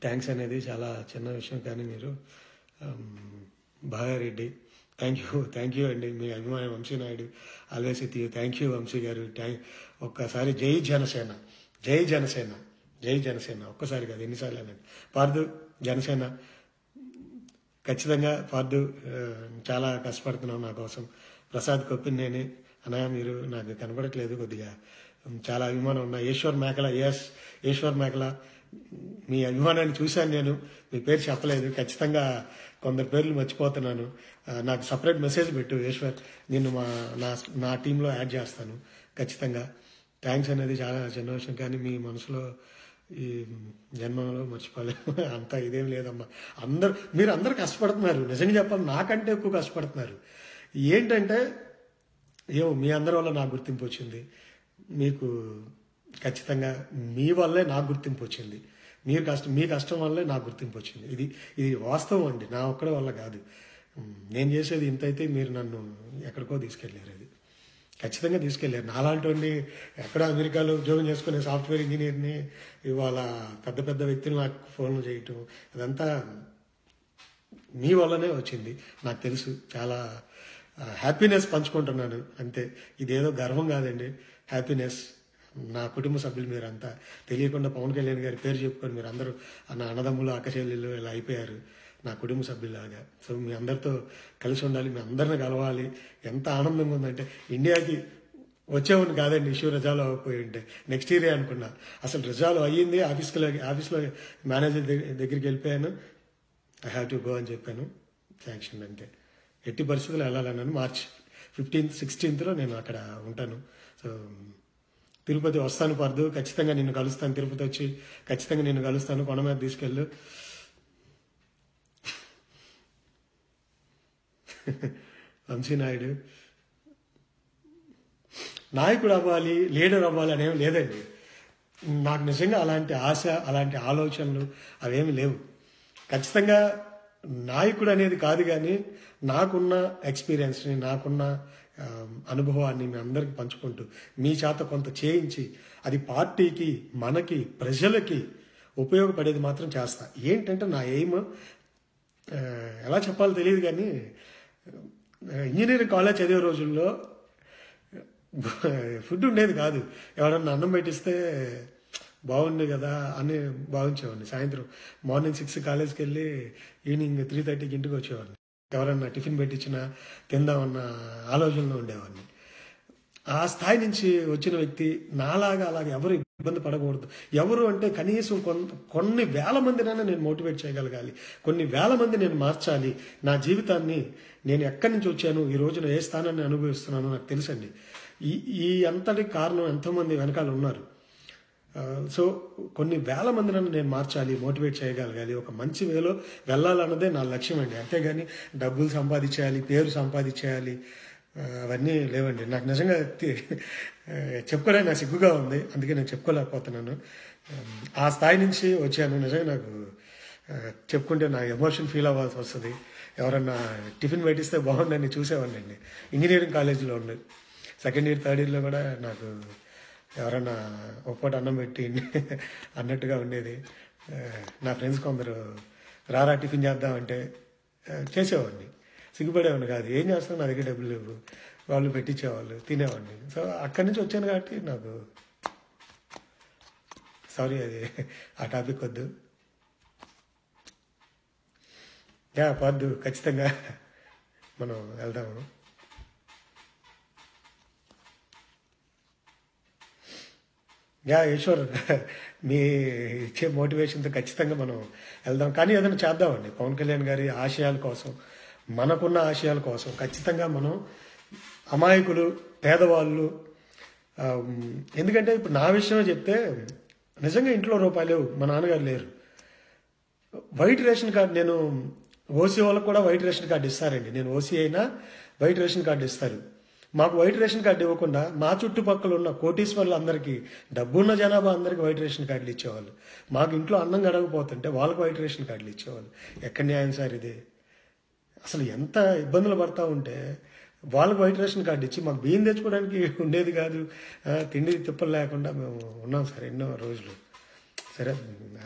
థ్యాంక్స్ అనేది చాలా చిన్న విషయం, కానీ మీరు భాగారెడ్డి, థ్యాంక్ యూ అండి. మీ అభిమాని Vamsi Naidu, always with you. Thank you Vamsi గారు. ఒక్కసారి జై జనసేన, జై జనసేన, జై జనసేన. ఒక్కసారి కాదు, ఎన్నిసార్లు అనండి. పార్దు జనసేన, ఖచ్చితంగా పార్దు చాలా కష్టపడుతున్నాం నా కోసం. ప్రసాద్ కొప్పినేని అన్నయ్య, మీరు నాకు కనపడట్లేదు, కొద్దిగా చాలా అభిమానం ఉన్నా. ఈశ్వర్ మేకల, మీ అభిమానాన్ని చూశాను నేను, మీ పేరు చెప్పలేదు. ఖచ్చితంగా కొందరు పేర్లు మర్చిపోతున్నాను, నాకు సపరేట్ మెసేజ్ పెట్టు ఈశ్వర్, నేను నా టీంలో యాడ్ చేస్తాను ఖచ్చితంగా. థ్యాంక్స్ అనేది చాలా చిన్న విషయం, కానీ మీ మనసులో ఈ జన్మలో మర్చిపోలేము. అంతా ఇదేం లేదమ్మా. మీరు అందరు కష్టపడుతున్నారు, నిజంగా చెప్పాలి నాకంటే ఎక్కువ కష్టపడుతున్నారు. ఏంటంటే మీ అందరి వల్ల నాకు గుర్తింపు వచ్చింది, మీకు ఖచ్చితంగా మీ వల్లే నాకు గుర్తింపు వచ్చింది. మీ కష్టం వల్లే నాకు గుర్తింపు వచ్చింది. ఇది వాస్తవం అండి, నా ఒక్కడి వల్ల కాదు. నేను చేసేది ఇంత అయితే మీరు నన్ను ఎక్కడికో తీసుకెళ్ళారు, అది ఖచ్చితంగా తీసుకెళ్ళారు. నాలాంటి ఎక్కడ అమెరికాలో ఉద్యోగం చేసుకునే సాఫ్ట్వేర్ ఇంజనీర్ని ఇవాళ పెద్ద పెద్ద వ్యక్తులు నాకు ఫోన్లు చేయటం, అదంతా మీ వల్లనే వచ్చింది. నాకు తెలుసు, చాలా హ్యాపీనెస్ పంచుకుంటున్నాను అంతే. ఇదేదో గర్వం కాదండి, హ్యాపీనెస్. నా కుటుంబ సభ్యులు మీరంతా తెలియకుండా పవన్ కళ్యాణ్ గారి పేరు చెప్పుకొని మీరు అందరూ నా అన్నదమ్ములు, అక్క చెల్లెళ్ళు ఇలా అయిపోయారు నా కుటుంబ సభ్యులాగా. సో మీ అందరితో కలిసి ఉండాలి, మీ అందరిని కలవాలి. ఎంత ఆనందంగా ఉందంటే, ఇండియాకి వచ్చేవాడిని కాదండి ఇష్యూ రిజాల్వ్ అవ్వకపోయి ఉంటే, నెక్స్ట్ ఇయరే అనుకున్నా. అసలు రిజాల్వ్ అయ్యింది, ఆఫీస్లో మేనేజర్ దగ్గరికి వెళ్ళిపోయాను, ఐ హ్యావ్ టు గో అని చెప్పాను, శాంక్షన్ అంతే. ఎట్టి పరిస్థితులు వెళ్ళాలన్నాను. మార్చ్ 15th 16th నేను అక్కడ ఉంటాను. సో తిరుపతి వస్తాను పర్దు, ఖచ్చితంగా నిన్ను కలుస్తాను. తిరుపతి వచ్చి ఖచ్చితంగా నిన్ను కలుస్తాను, కొండ మీద తీసుకెళ్ళు. వంశీ నాయుడు, నాయకుడు అవ్వాలి, లీడర్ అవ్వాలి అనేవి లేదండి నాకు. నిజంగా అలాంటి ఆశ, అలాంటి ఆలోచనలు అవేమి లేవు. ఖచ్చితంగా నాయకుడు అనేది కాదు, కానీ నాకున్న ఎక్స్పీరియన్స్ని, నాకున్న అనుభవాన్ని మీ అందరికి పంచుకుంటూ మీ చేత కొంత చేయించి అది పార్టీకి, మనకి, ప్రజలకి ఉపయోగపడేది మాత్రం చేస్తా. ఏంటంటే నా ఎయిమ్ ఎలా చెప్పాలో తెలియదు కానీ ఇంజనీరింగ్ కాలేజ్ చదివే రోజుల్లో ఫుడ్ ఉండేది కాదు. ఎవరన్నా అన్నం పెట్టిస్తే బాగుండే కదా అని భావించేవాడిని. సాయంత్రం మార్నింగ్ 6 కాలేజ్కి వెళ్ళి ఈవినింగ్ 3:30కి ఇంటికి వచ్చేవాడిని. ఎవరన్నా టిఫిన్ పెట్టించినా తిందామన్న ఆలోచనలో ఉండేవాడిని. ఆ స్థాయి నుంచి వచ్చిన వ్యక్తి నాలాగా అలాగే ఎవరు ఇబ్బంది పడకూడదు. ఎవరు అంటే కనీసం కొన్ని వేల మందినైనా నేను మోటివేట్ చేయగలగాలి, కొన్ని వేల మంది నేను మార్చాలి. నా జీవితాన్ని నేను ఎక్కడి నుంచి వచ్చాను, ఈ రోజున ఏ స్థానాన్ని అనుభవిస్తున్నానో నాకు తెలుసండి. ఈ అంతటి కారణం ఎంతోమంది వెనకాల ఉన్నారు. సో కొన్ని వేల మందినైనా నేను మార్చాలి, మోటివేట్ చేయగలగాలి, ఒక మంచి వేలో వెళ్ళాలన్నదే నా లక్ష్యం అండి. అంతేగాని డబ్బులు సంపాదించేయాలి, పేరు సంపాదించేయాలి అవన్నీ లేవండి. నాకు నిజంగా చెప్పుకోవడానికి నాకు సిగ్గుగా ఉంది, అందుకే నేను చెప్పుకోలేకపోతున్నాను. ఆ స్థాయి నుంచి వచ్చాను. నిజంగా నాకు చెప్పుకుంటే నా ఎమోషన్ ఫీల్ అవ్వాల్సి వస్తుంది. ఎవరన్నా టిఫిన్ పెట్టిస్తే బాగుండని చూసేవాడిని అండి. ఇంజనీరింగ్ కాలేజీలో ఉండే సెకండ్ ఇయర్, థర్డ్ ఇయర్లో కూడా నాకు ఎవరన్నా ఒక్కటి అన్నం పెట్టి అన్నట్టుగా ఉండేది. నా ఫ్రెండ్స్ కొందరు రారా టిఫిన్ చేద్దామంటే చేసేవాడిని. సిగ్గుపడేవాడిని కాదు. ఏం చేస్తాను, నా దగ్గర డబ్బులు లేవు, వాళ్ళు పెట్టించేవాళ్ళు, తినేవాడిని. సో అక్కడి నుంచి వచ్చాను కాబట్టి నాకు సారీ, అది ఆ టాపిక్ వద్దు. వద్దు, ఖచ్చితంగా మనం వెళ్దాము. ఈశ్వర్ మీ ఇచ్చే మోటివేషన్తో ఖచ్చితంగా మనం వెళ్దాం. కానీ ఏదైనా చేద్దామండి. పవన్ కళ్యాణ్ గారి ఆశయాల కోసం, మనకున్న ఆశయాల కోసం ఖచ్చితంగా మనం అమాయకులు, పేదవాళ్ళు, ఎందుకంటే ఇప్పుడు నా విషయమే చెప్తే నిజంగా ఇంట్లో రూపాయలు లేవు, మా నాన్నగారు లేరు. వైట్ రేషన్ కార్డు, నేను ఓసీ వాళ్ళకు కూడా వైట్ రేషన్ కార్డు ఇస్తారండి. నేను ఓసీ అయినా వైట్ రేషన్ కార్డు ఇస్తారు. మాకు వైట్ రేషన్ కార్డు ఇవ్వకుండా మా చుట్టుపక్కల ఉన్న కోటీశ్వర్లు అందరికీ, డబ్బున్న జనాభా అందరికీ వైట్ రేషన్ కార్డులు ఇచ్చేవాళ్ళు. మాకు ఇంట్లో అన్నం గడవకపోతుంటే వాళ్ళకి వైట్ రేషన్ కార్డులు ఇచ్చేవాళ్ళు. ఎక్కడ న్యాయం సార్ ఇది? అసలు ఎంత ఇబ్బందులు పడతా ఉంటే వాళ్ళకి వైట్ రేషన్ కార్డు ఇచ్చి మాకు బియ్యం తెచ్చుకోవడానికి ఉండేది కాదు. తిండి తిప్పలు లేకుండా మేము ఉన్నాం సార్ ఎన్నో రోజులు. సరే,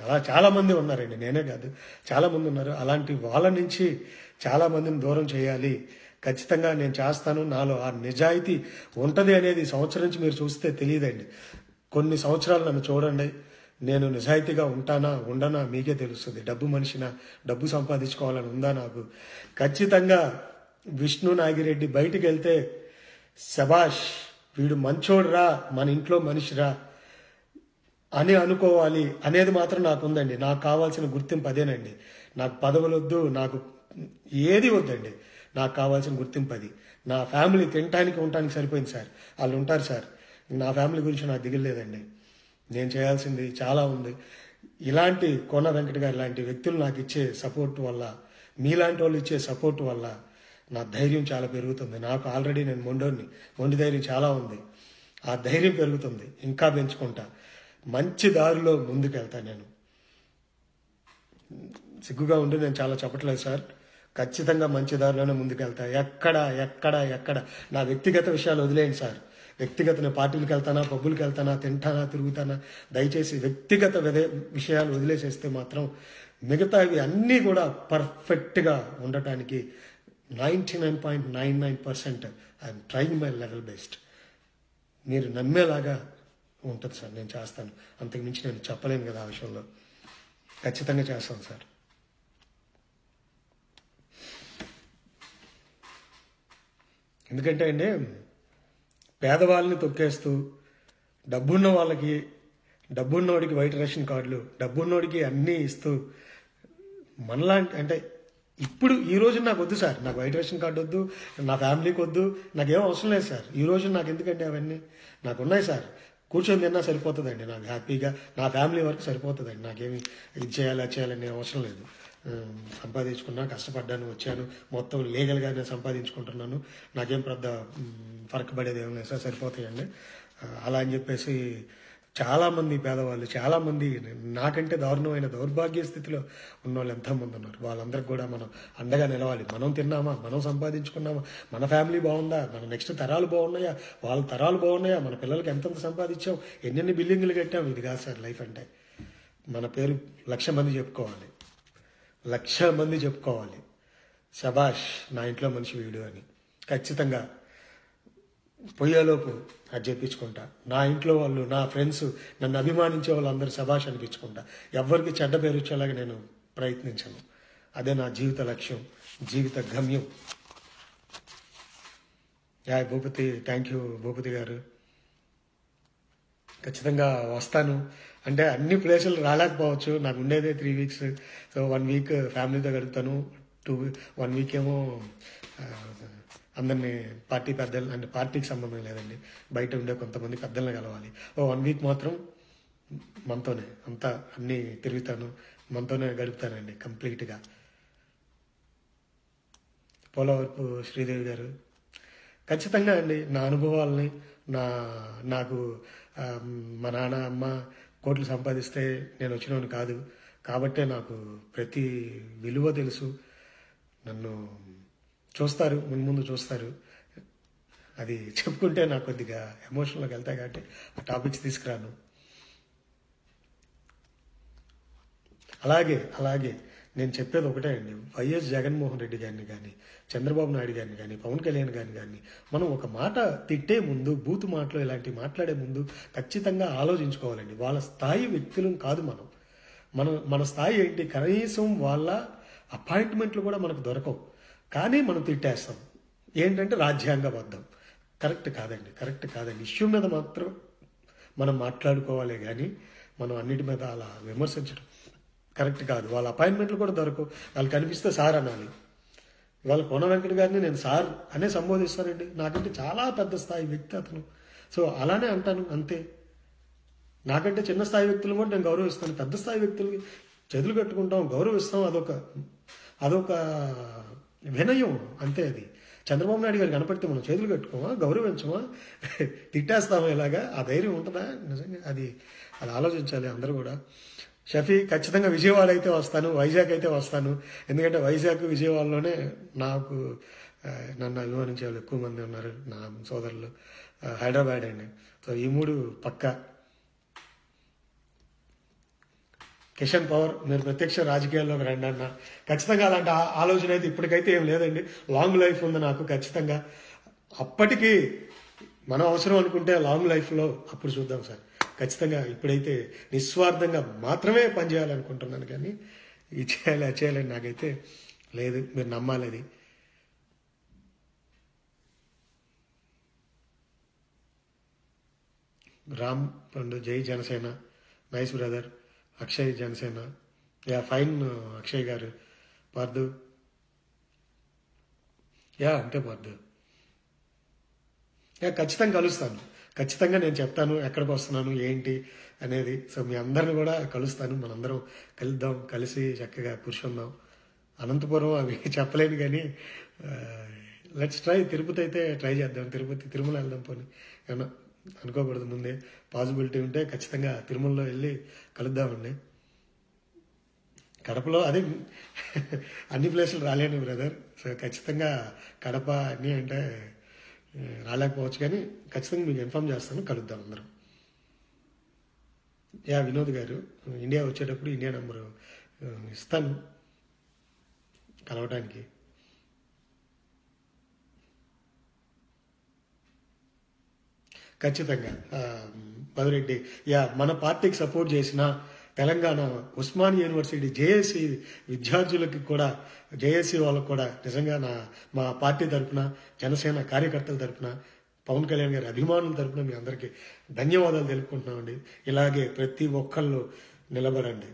అలా చాలామంది ఉన్నారండి, నేనే కాదు, చాలామంది ఉన్నారు. అలాంటి వాళ్ళ నుంచి చాలామందిని దూరం చేయాలి. ఖచ్చితంగా నేను చేస్తాను. నాలో ఆ నిజాయితీ ఉంటుంది అనేది సంవత్సరం నుంచి మీరు చూస్తే తెలియదండి. కొన్ని సంవత్సరాలు నన్ను చూడండి, నేను నిజాయితీగా ఉంటానా ఉండనా మీకే తెలుస్తుంది. డబ్బు మనిషినా, డబ్బు సంపాదించుకోవాలని ఉందా నాకు? ఖచ్చితంగా విష్ణు నాగిరెడ్డి బయటికి వెళ్తే శబాష్, వీడు మంచోడురా, మన ఇంట్లో మనిషిరా అని అనుకోవాలి అనేది మాత్రం నాకు ఉందండి. నాకు కావాల్సిన గుర్తింపు అదేనండి. నాకు పదవులు వద్దు, నాకు ఏది వద్దండి. నాకు కావాల్సిన గుర్తింపు అది. నా ఫ్యామిలీ తినటానికి ఉండటానికి సరిపోయింది సార్, వాళ్ళు ఉంటారు సార్. నా ఫ్యామిలీ గురించి నాకు దిగులేదండి. నేను చేయాల్సింది చాలా ఉంది. ఇలాంటి కోన వెంకట గారు లాంటి వ్యక్తులు నాకు ఇచ్చే సపోర్ట్ వల్ల, మీలాంటి వాళ్ళు ఇచ్చే సపోర్ట్ వల్ల నా ధైర్యం చాలా పెరుగుతుంది. నాకు ఆల్రెడీ నేను మొండి ధైర్యం చాలా ఉంది. ఆ ధైర్యం పెరుగుతుంది, ఇంకా పెంచుకుంటా. మంచి దారిలో ముందుకెళ్తా. నేను సిగ్గుగా ఉండి నేను చాలా చెప్పట్లేదు సార్. ఖచ్చితంగా మంచి దారిలోనే ముందుకెళ్తా. ఎక్కడ నా వ్యక్తిగత విషయాలు వదిలేయండి సార్. వ్యక్తిగత పార్టీలకు వెళ్తానా, పబ్బులకు వెళ్తానా, తింటానా, తిరుగుతానా, దయచేసి వ్యక్తిగత విషయాలు వదిలేసేస్తే మాత్రం మిగతావి అన్నీ కూడా పర్ఫెక్ట్గా ఉండటానికి 99.99% I'm trying my level best. మీరు నమ్మేలాగా ఉంటుంది సార్, నేను చేస్తాను. అంతకుమించి నేను చెప్పలేను కదా ఆ విషయంలో. ఖచ్చితంగా చేస్తాను సార్. ఎందుకంటే అండి, పేదవాళ్ళని తొక్కేస్తూ డబ్బున్న వాళ్ళకి, డబ్బున్నోడికి వైట్ రేషన్ కార్డులు, డబ్బున్నోడికి అన్నీ ఇస్తూ మనలాంటి, అంటే ఇప్పుడు ఈ రోజు నాకు వద్దు సార్, నాకు వైట్ రేషన్ కార్డు వద్దు, నా ఫ్యామిలీకి వద్దు, నాకేం అవసరం లేదు సార్. ఈ రోజు నాకు ఎందుకంటే అవన్నీ నాకు ఉన్నాయి సార్. కూర్చొని తిన్నా సరిపోతుందండి నాకు, హ్యాపీగా నా ఫ్యామిలీ వరకు సరిపోతుందండి. నాకేమి ఇది చేయాలి అది చేయాలని అవసరం లేదు. సంపాదించుకున్నా, కష్టపడ్డాను, వచ్చాను, మొత్తం లీగల్గా నేను సంపాదించుకుంటున్నాను. నాకేం పెద్ద ఫరక్ పడేది ఏం లేదు సార్, సరిపోతాయండి. అలా అని చెప్పేసి చాలామంది పేదవాళ్ళు, చాలామంది నాకంటే దారుణమైన దౌర్భాగ్య స్థితిలో ఉన్న వాళ్ళు ఎంతోమంది ఉన్నారు. వాళ్ళందరికీ కూడా మనం అండగా నిలవాలి. మనం తిన్నామా, మనం సంపాదించుకున్నామా, మన ఫ్యామిలీ బాగుందా, మన నెక్స్ట్ తరాలు బాగున్నాయా, వాళ్ళ తరాలు బాగున్నాయా, మన పిల్లలకి ఎంతెంత సంపాదించాం, ఎన్నెన్ని బిల్డింగ్లు కట్టాం. ఇది కాదు సార్ లైఫ్ అంటే. మన పేరు 1,00,000 మంది చెప్పుకోవాలి, 1,00,000 మంది చెప్పుకోవాలి, శబాష్ నా ఇంట్లో మనిషి వీడు అని. ఖచ్చితంగా పోయేలోపు అది చెప్పించుకుంటా. నా ఇంట్లో వాళ్ళు, నా ఫ్రెండ్స్, నన్ను అభిమానించే వాళ్ళందరూ శబాష్ అనిపించుకుంటా. ఎవరికి చెడ్డ పేరు వచ్చేలాగా నేను ప్రయత్నించను. అదే నా జీవిత లక్ష్యం, జీవిత గమ్యం. భూపతి, థ్యాంక్ యూ భూపతి గారు. ఖచ్చితంగా వస్తాను. అంటే అన్ని ప్లేసులు రాలేకపోవచ్చు, నాకు ఉండేదే 3 వీక్స్. సో 1 వీక్ ఫ్యామిలీతో గడుపుతాను, 1 వీక్ ఏమో అందరినీ పార్టీ పెద్దలు, అంటే పార్టీకి సంబంధం లేదండి, బయట ఉండే కొంతమంది పెద్దల్ని కలవాలి. 1 వీక్ మాత్రం మనతోనే అంతా అన్నీ తిరుగుతాను, మనతోనే గడుపుతానండి కంప్లీట్గా. పోలవరపు శ్రీదేవి గారు, ఖచ్చితంగా అండి నా అనుభవాలని, నాకు మా నాన్న అమ్మ కోట్లు సంపాదిస్తే నేను వచ్చినోని కాదు, కాబట్టే నాకు ప్రతి విలువ తెలుసు. నన్ను చూస్తారు, ముందు చూస్తారు. అది చెప్పుకుంటే నాకు కొద్దిగా ఎమోషనల్గా వెళ్తాయి కాబట్టి ఆ టాపిక్స్ తీసుకురాను. అలాగే నేను చెప్పేది ఒకటే అండి, వైఎస్ జగన్మోహన్ రెడ్డి గారిని కానీ, చంద్రబాబు నాయుడు గారిని కానీ, పవన్ కళ్యాణ్ గారిని కానీ మనం ఒక మాట తిట్టే ముందు, బూతు మాటలు ఇలాంటివి మాట్లాడే ముందు ఖచ్చితంగా ఆలోచించుకోవాలండి. వాళ్ళ స్థాయి వ్యక్తులం కాదు మనం. మన స్థాయి ఏంటి, కనీసం వాళ్ళ అపాయింట్మెంట్లు కూడా మనకు దొరకవు, కానీ మనం తిట్టేస్తాం. ఏంటంటే రాజ్యాంగబద్ధం. కరెక్ట్ కాదండి. ఇష్యూ మీద మాత్రం మనం మాట్లాడుకోవాలి, కానీ మనం అన్నిటి మీద అలా విమర్శించడం కరెక్ట్ కాదు. వాళ్ళ అపాయింట్మెంట్లు కూడా దొరకవు. వాళ్ళు కనిపిస్తే సార్ అనాలి. ఇవాళ కోన వెంకట గారిని నేను సార్ అనే సంబోధిస్తానండి. నాకంటే చాలా పెద్ద స్థాయి వ్యక్తి అతను. సో అలానే అంటాను, అంతే. నాకంటే చిన్న స్థాయి వ్యక్తులను కూడా నేను గౌరవిస్తాను. పెద్ద స్థాయి వ్యక్తులకి చేతులు కట్టుకుంటాం, గౌరవిస్తాం. అదొక వినయం, అంతే. అది చంద్రబాబు నాయుడు గారు కనపడితే మనం చేతులు కట్టుకోమా, గౌరవించమా, తిట్టేస్తామా, ఇలాగా ఆ ధైర్యం ఉంటుందా? నిజంగా అది ఆలోచించాలి అందరూ కూడా. షఫీ, ఖచ్చితంగా విజయవాడ అయితే వస్తాను, వైజాగ్ అయితే వస్తాను. ఎందుకంటే వైజాగ్, విజయవాడలోనే నాకు నన్ను అభిమానించే వాళ్ళు ఎక్కువ మంది ఉన్నారు, నా సోదరులు. హైదరాబాద్ అండి. సో ఈ 3 పక్కా. కిషన్ పవర్, మీరు ప్రత్యక్ష రాజకీయాల్లోకి రండి అన్న. ఖచ్చితంగా అలాంటి ఆలోచన అయితే ఇప్పటికైతే ఏం లేదండి. లాంగ్ లైఫ్ ఉంది నాకు ఖచ్చితంగా. అప్పటికి మనం అవసరం అనుకుంటే లాంగ్ లైఫ్లో అప్పుడు చూద్దాం సార్. ఖచ్చితంగా ఇప్పుడైతే నిస్వార్థంగా మాత్రమే పనిచేయాలనుకుంటున్నాను, కానీ ఇది చేయాలి అది చేయాలని నాకైతే లేదు. మీరు నమ్మాలి అది. రామ్ పండు, జై Janasena, nice brother. Akshay, Janasena. Fine Akshay గారు. పార్దు, అంతే పార్దు. ఖచ్చితంగా కలుస్తాను. ఖచ్చితంగా నేను చెప్తాను ఎక్కడికి వస్తున్నాను ఏంటి అనేది. సో మీ అందరిని కూడా కలుస్తాను, మనందరం కలుద్దాం, కలిసి చక్కగా కూర్చుందాం. అనంతపురం అవి చెప్పలేను, కానీ లెట్స్ ట్రై. తిరుపతి అయితే ట్రై చేద్దాం. తిరుమల వెళ్దాం. పోనీ ఏమన్నా అనుకోకూడదు, ముందే పాసిబిలిటీ ఉంటే ఖచ్చితంగా తిరుమలలో వెళ్ళి కలుద్దామండి. కడపలో అదే అన్ని ప్లేసులు రాలేను బ్రదర్. సో ఖచ్చితంగా కడప అన్నీ అంటే రాలేకపోవచ్చు, కానీ ఖచ్చితంగా మీకు ఇన్ఫార్మ్ చేస్తాను, కలుద్దాం అందరం. వినోద్ గారు, ఇండియా వచ్చేటప్పుడు ఇండియా నెంబరు ఇస్తాను కలవడానికి. ఖచ్చితంగా మధురెడ్డి, మన పార్టీకి సపోర్ట్ చేసిన తెలంగాణ ఉస్మాన్ యూనివర్సిటీ జేఏసీ విద్యార్థులకి కూడా, జేఏసీ వాళ్ళకు కూడా నిజంగా మా పార్టీ తరఫున, జనసేన కార్యకర్తల తరఫున, పవన్ కళ్యాణ్ గారి అభిమానుల తరఫున మీ అందరికీ ధన్యవాదాలు తెలుపుకుంటున్నామండి. ఇలాగే ప్రతి ఒక్కళ్ళు నిలబడండి,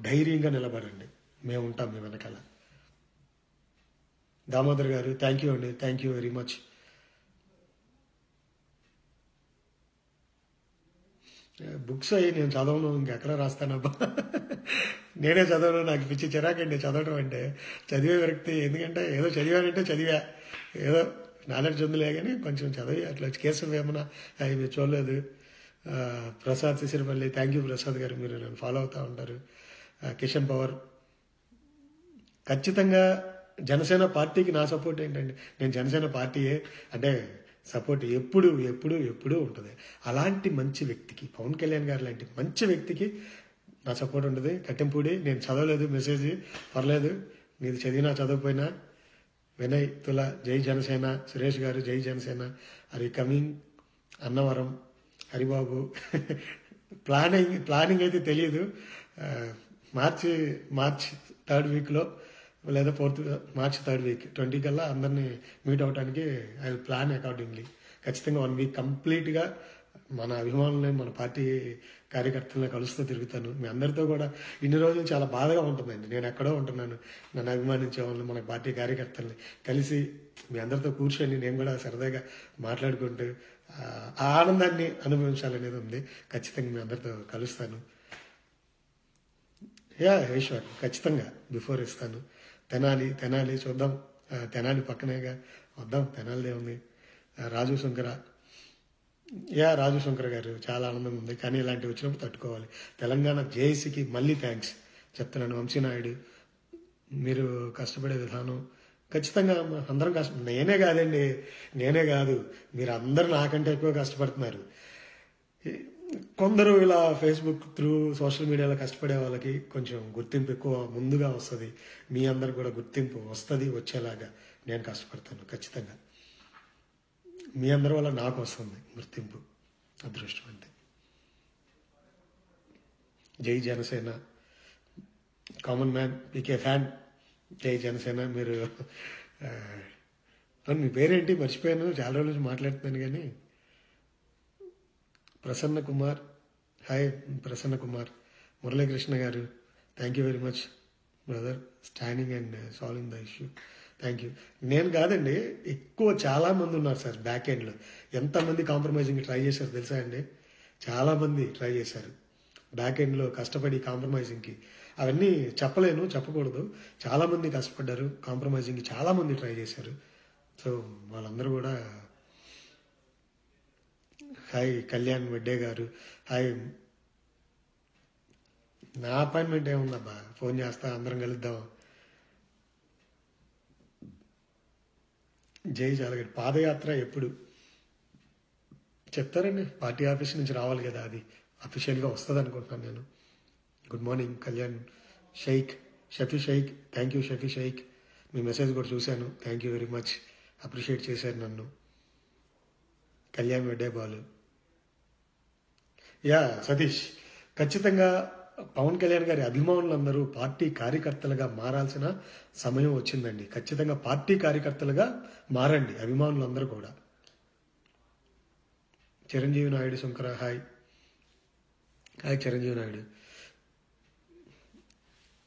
ధైర్యంగా నిలబడండి, మేము ఉంటాం మీ వెనకాల. దామోదర్ గారు, థ్యాంక్ యూ అండి, thank you very much. Books అయ్యి నేను చదవను, ఇంకెక్కడ రాస్తానబ్బా. నేనే చదవను, నాకు పిచ్చి చిరాకండి చదవడం అంటే. చదివే విరక్తి, ఎందుకంటే ఏదో చదివానంటే చదివా, ఏదో నాలెడ్జ్ ఉందిలే, కానీ కొంచెం చదివి అట్లా కేసు ఏమన్నా అవి చూడలేదు. ప్రసాద్ సిసిరిపల్లి, థ్యాంక్ యూ ప్రసాద్ గారు, మీరు నన్ను ఫాలో అవుతూ ఉంటారు. కిషన్ పవర్, ఖచ్చితంగా జనసేన పార్టీకి నా సపోర్ట్ ఏంటండి, నేను జనసేన పార్టీయే అంటే సపోర్ట్ ఎప్పుడు ఎప్పుడు ఎప్పుడూ ఉంటుంది. అలాంటి మంచి వ్యక్తికి, పవన్ కళ్యాణ్ గారు లాంటి మంచి వ్యక్తికి నా సపోర్ట్ ఉంటుంది. కట్టెంపూడి, నేను చదవలేదు మెసేజ్, పర్లేదు మీది చదివినా చదవకపోయినా. వినయ్ తుల, జై జనసేన. సురేష్ గారు, జై జనసేన. అది కమింగ్. అన్నవరం హరిబాబు, ప్లానింగ్ అయితే తెలియదు. మార్చి 3rd వీక్లో లేదా మార్చి 3rd వీక్ 20 కల్లా అందరినీ మీట్ అవడానికి ఐ విల్ ప్లాన్ అకార్డింగ్లీ. ఖచ్చితంగా 1 వీక్ కంప్లీట్గా మన అభిమానులని, మన పార్టీ కార్యకర్తలను కలుస్తూ తిరుగుతాను. మీ అందరితో కూడా ఇన్ని రోజులు చాలా బాధగా ఉంటుందండి. నేను ఎక్కడో ఉంటున్నాను, నన్ను అభిమానించే వాళ్ళని, మన పార్టీ కార్యకర్తల్ని కలిసి మీ అందరితో కూర్చొని నేను కూడా సరదాగా మాట్లాడుకుంటూ ఆ ఆనందాన్ని అనుభవించాలనేది ఉంది. ఖచ్చితంగా మీ అందరితో కలుస్తాను. ఈశ్వర్, ఖచ్చితంగా బిఫోర్ ఇస్తాను. తెనాలి చూద్దాం. తెనాలి పక్కనేగా, వద్దాం. తెనాలిదే ఉంది. రాజు శంకర్ గారు, చాలా ఆనందంగా ఉంది. కానీ ఇలాంటివి వచ్చినప్పుడు తట్టుకోవాలి. తెలంగాణ జేఏసీకి మళ్ళీ థ్యాంక్స్ చెప్తున్నాను. వంశీనాయుడు, మీరు కష్టపడే విధానం ఖచ్చితంగా అందరం నేనే కాదు, మీరు అందరూ నాకంటే ఎక్కువ కష్టపడుతున్నారు. కొందరు ఇలా ఫేస్బుక్ త్రూ సోషల్ మీడియాలో కష్టపడే వాళ్ళకి కొంచెం గుర్తింపు ఎక్కువ ముందుగా వస్తుంది. మీ అందరు కూడా గుర్తింపు వచ్చేలాగా నేను కష్టపడతాను. ఖచ్చితంగా మీ అందరి వల్ల నాకు వస్తుంది గుర్తింపు, అదృష్టం అంతే. జై జనసేన. కామన్ మ్యాన్, పీకే ఫ్యాన్, జై జనసేన. మీరు మీ పేరేంటి మర్చిపోయాను, చాలా రోజుల నుంచి మాట్లాడుతున్నాను. కానీ ప్రసన్న కుమార్, హాయ్ ప్రసన్న కుమార్. మురళీకృష్ణ గారు, thank you very much brother, standing and solving the issue. Thank you. నేను కాదండి, చాలా మంది ఉన్నారు సార్ బ్యాక్ ఎండ్లో. ఎంతమంది కాంప్రమైజింగ్ ట్రై చేశారు తెలుసా అండి? చాలా మంది ట్రై చేశారు బ్యాక్ ఎండ్లో కష్టపడి కాంప్రమైజింగ్కి. అవన్నీ చెప్పకూడదు. చాలా మంది కష్టపడ్డారు కాంప్రమైజింగ్కి, చాలా మంది ట్రై చేశారు. సో వాళ్ళందరూ కూడా, హాయ్ కళ్యాణ్ వడ్డే గారు, హాయ్. నా అపాయింట్మెంట్ ఏముందబ్బా, ఫోన్ చేస్తా, అందరం కలుద్దాం. జై జాలగడ్డ. పాదయాత్ర ఎప్పుడు చెప్తారండి? పార్టీ ఆఫీస్ నుంచి రావాలి కదా, అది అఫీషియల్గా వస్తుంది అనుకుంటున్నాను నేను. Good morning Kalyan Shafi Shaik, thank you Shafi Shaik. Me message కూడా చూశాను, thank you very much, appreciate చేశారు నన్ను. కళ్యాణ్ వడ్డే బాలు. సతీష్, ఖచ్చితంగా పవన్ కళ్యాణ్ గారి అభిమానులందరూ పార్టీ కార్యకర్తలుగా మారాల్సిన సమయం వచ్చిందండి. ఖచ్చితంగా పార్టీ కార్యకర్తలుగా మారండి అభిమానులందరూ కూడా. చిరంజీవి నాయుడు శంకర, హాయ్ చిరంజీవి నాయుడు.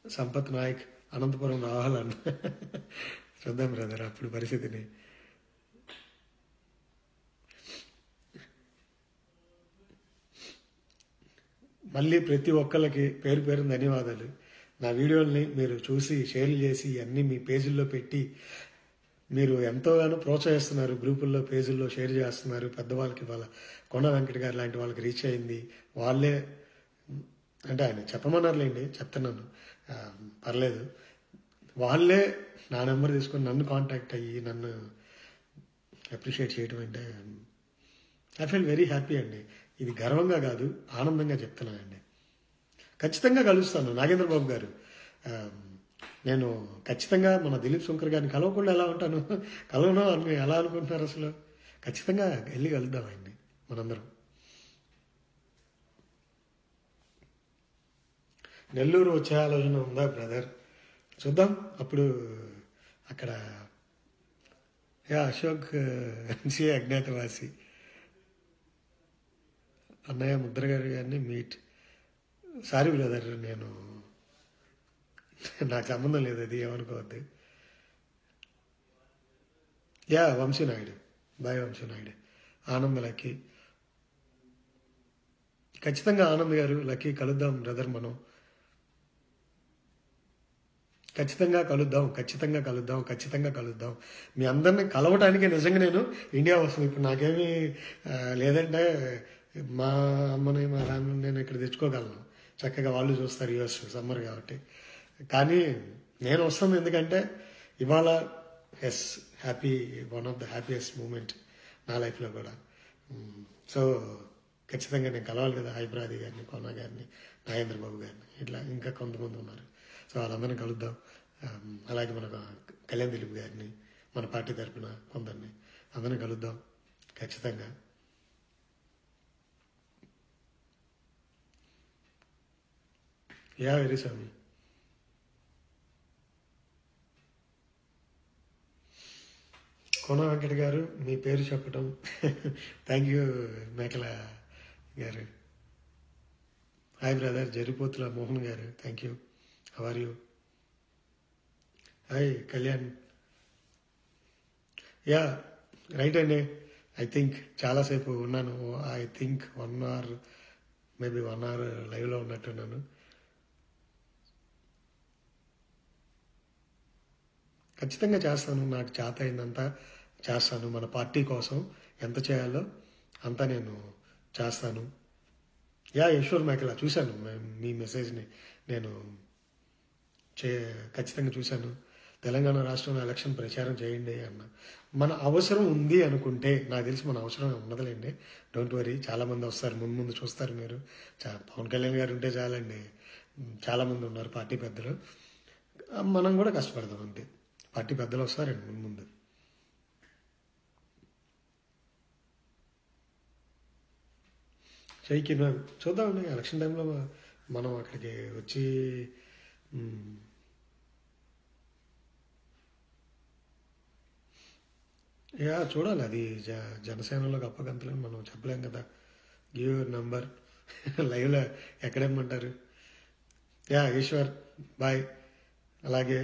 సంపత్ నాయక్, అనంతపురం రావాలన్న చూద్దాం బ్రదర్ అప్పుడు పరిస్థితిని. మళ్ళీ ప్రతి ఒక్కళ్ళకి పేరు పేరు ధన్యవాదాలు. నా వీడియోల్ని మీరు చూసి షేర్లు చేసి అన్నీ మీ పేజీల్లో పెట్టి మీరు ఎంతోగానో ప్రోత్సహిస్తున్నారు. గ్రూపుల్లో పేజీల్లో షేర్ చేస్తున్నారు. పెద్దవాళ్ళకి, వాళ్ళ కొండ వెంకట గారు లాంటి వాళ్ళకి రీచ్ అయింది. వాళ్ళే అంటే ఆయన చెప్పమన్నారులేండి, చెప్తున్నాను, పర్లేదు. వాళ్ళే నా నెంబర్ తీసుకొని నన్ను కాంటాక్ట్ అయ్యి నన్ను అప్రిషియేట్ చేయడం అంటే ఐ ఫీల్ వెరీ హ్యాపీ అండి. ఇది గర్వంగా కాదు, ఆనందంగా చెప్తున్నానండి. ఖచ్చితంగా కలుస్తాను నాగేంద్ర బాబు గారు. నేను ఖచ్చితంగా మన దిలీప్ శంకర్ గారిని కలవకుండా ఎలా ఉంటాను? కలవను అని ఎలా అనుకుంటున్నారు అసలు? ఖచ్చితంగా వెళ్ళి కలుద్దాం ఆయన్ని మనందరం. నెల్లూరు వచ్చే ఆలోచన ఉందా బ్రదర్? చూద్దాం అప్పుడు. అక్కడ అశోక్ అజ్ఞాతవాసి అన్నయ్య ముద్ర గారిని మీట్. సారీ బ్రదర్, నాకు సంబంధం లేదు, అది ఏమనుకోవద్దు. వంశీనాయుడు, బాయ్ వంశీనాయుడు. ఆనంద్ లక్కీ, ఖచ్చితంగా ఆనంద్ గారు, లక్కీ కలుద్దాం బ్రదర్. మనం ఖచ్చితంగా కలుద్దాం. మీ అందరిని కలవటానికి నిజంగా నేను ఇండియా వస్తుంది. ఇప్పుడు నాకేమీ లేదంటే మా అమ్మని మా నాన్న నేను ఇక్కడ తెచ్చుకోగలను, చక్కగా వాళ్ళు చూస్తారు యూఎస్ సమ్మర్ కాబట్టి. కానీ నేను వస్తాను ఎందుకంటే ఇవాళ yes happy, one of the happiest moment నా లైఫ్లో కూడా. సో ఖచ్చితంగా నేను కలవాలి కదా హైబ్రాది గారిని, కోనా గారిని, నాగేంద్ర బాబు గారిని, ఇట్లా ఇంకా కొంతమంది ఉన్నారు. సో వాళ్ళందరినీ కలుద్దాం. అలాగే మన కళ్యాణ్ దిలీప్ గారిని, మన పార్టీ తరఫున కొందరిని అందరినీ కలుద్దాం ఖచ్చితంగా. యా వెరీ స్వామి. కోన వెంకట గారు మీ పేరు చెప్పడం థ్యాంక్ యూ మేకల గారు. Hi brother. జరిపోతుల మోహన్ గారు thank you. How are you? Hi Kalyan. Yeah right అండి. ఐ థింక్ చాలాసేపు ఉన్నాను. I think 1 hour maybe 1 hour లైవ్లో ఉన్నట్టున్నాను. ఖచ్చితంగా చేస్తాను. నాకు చేత అయిందంతా చేస్తాను. మన పార్టీ కోసం ఎంత చేయాలో అంతా నేను చేస్తాను. యా ఈశ్వర్ మేకలా చూశాను మీ మెసేజ్ని. నేను ఖచ్చితంగా చూశాను. తెలంగాణ రాష్ట్రంలో ఎలక్షన్ ప్రచారం చేయండి అన్న. మన అవసరం ఉంది అనుకుంటే, నాకు తెలిసి మన అవసరం ఉన్నదిలేండి. Don't worry. చాలామంది వస్తారు, ముందు చూస్తారు మీరు. పవన్ కళ్యాణ్ గారు ఉంటే చాలండి. చాలామంది ఉన్నారు పార్టీ పెద్దలు. మనం కూడా కష్టపడదాం అంతే. పార్టీ పెద్దలు వస్తారండి ముందు. షైకి చూద్దామండి ఎలక్షన్ టైంలో మనం అక్కడికి వచ్చి యా చూడాలి. అది జనసేనలో గొప్ప గంతులని మనం చెప్పలేం కదా. గివ్ యువర్ నంబర్ లైవ్లో ఎక్కడేమంటారు. Yeah Eshwar bye. అలాగే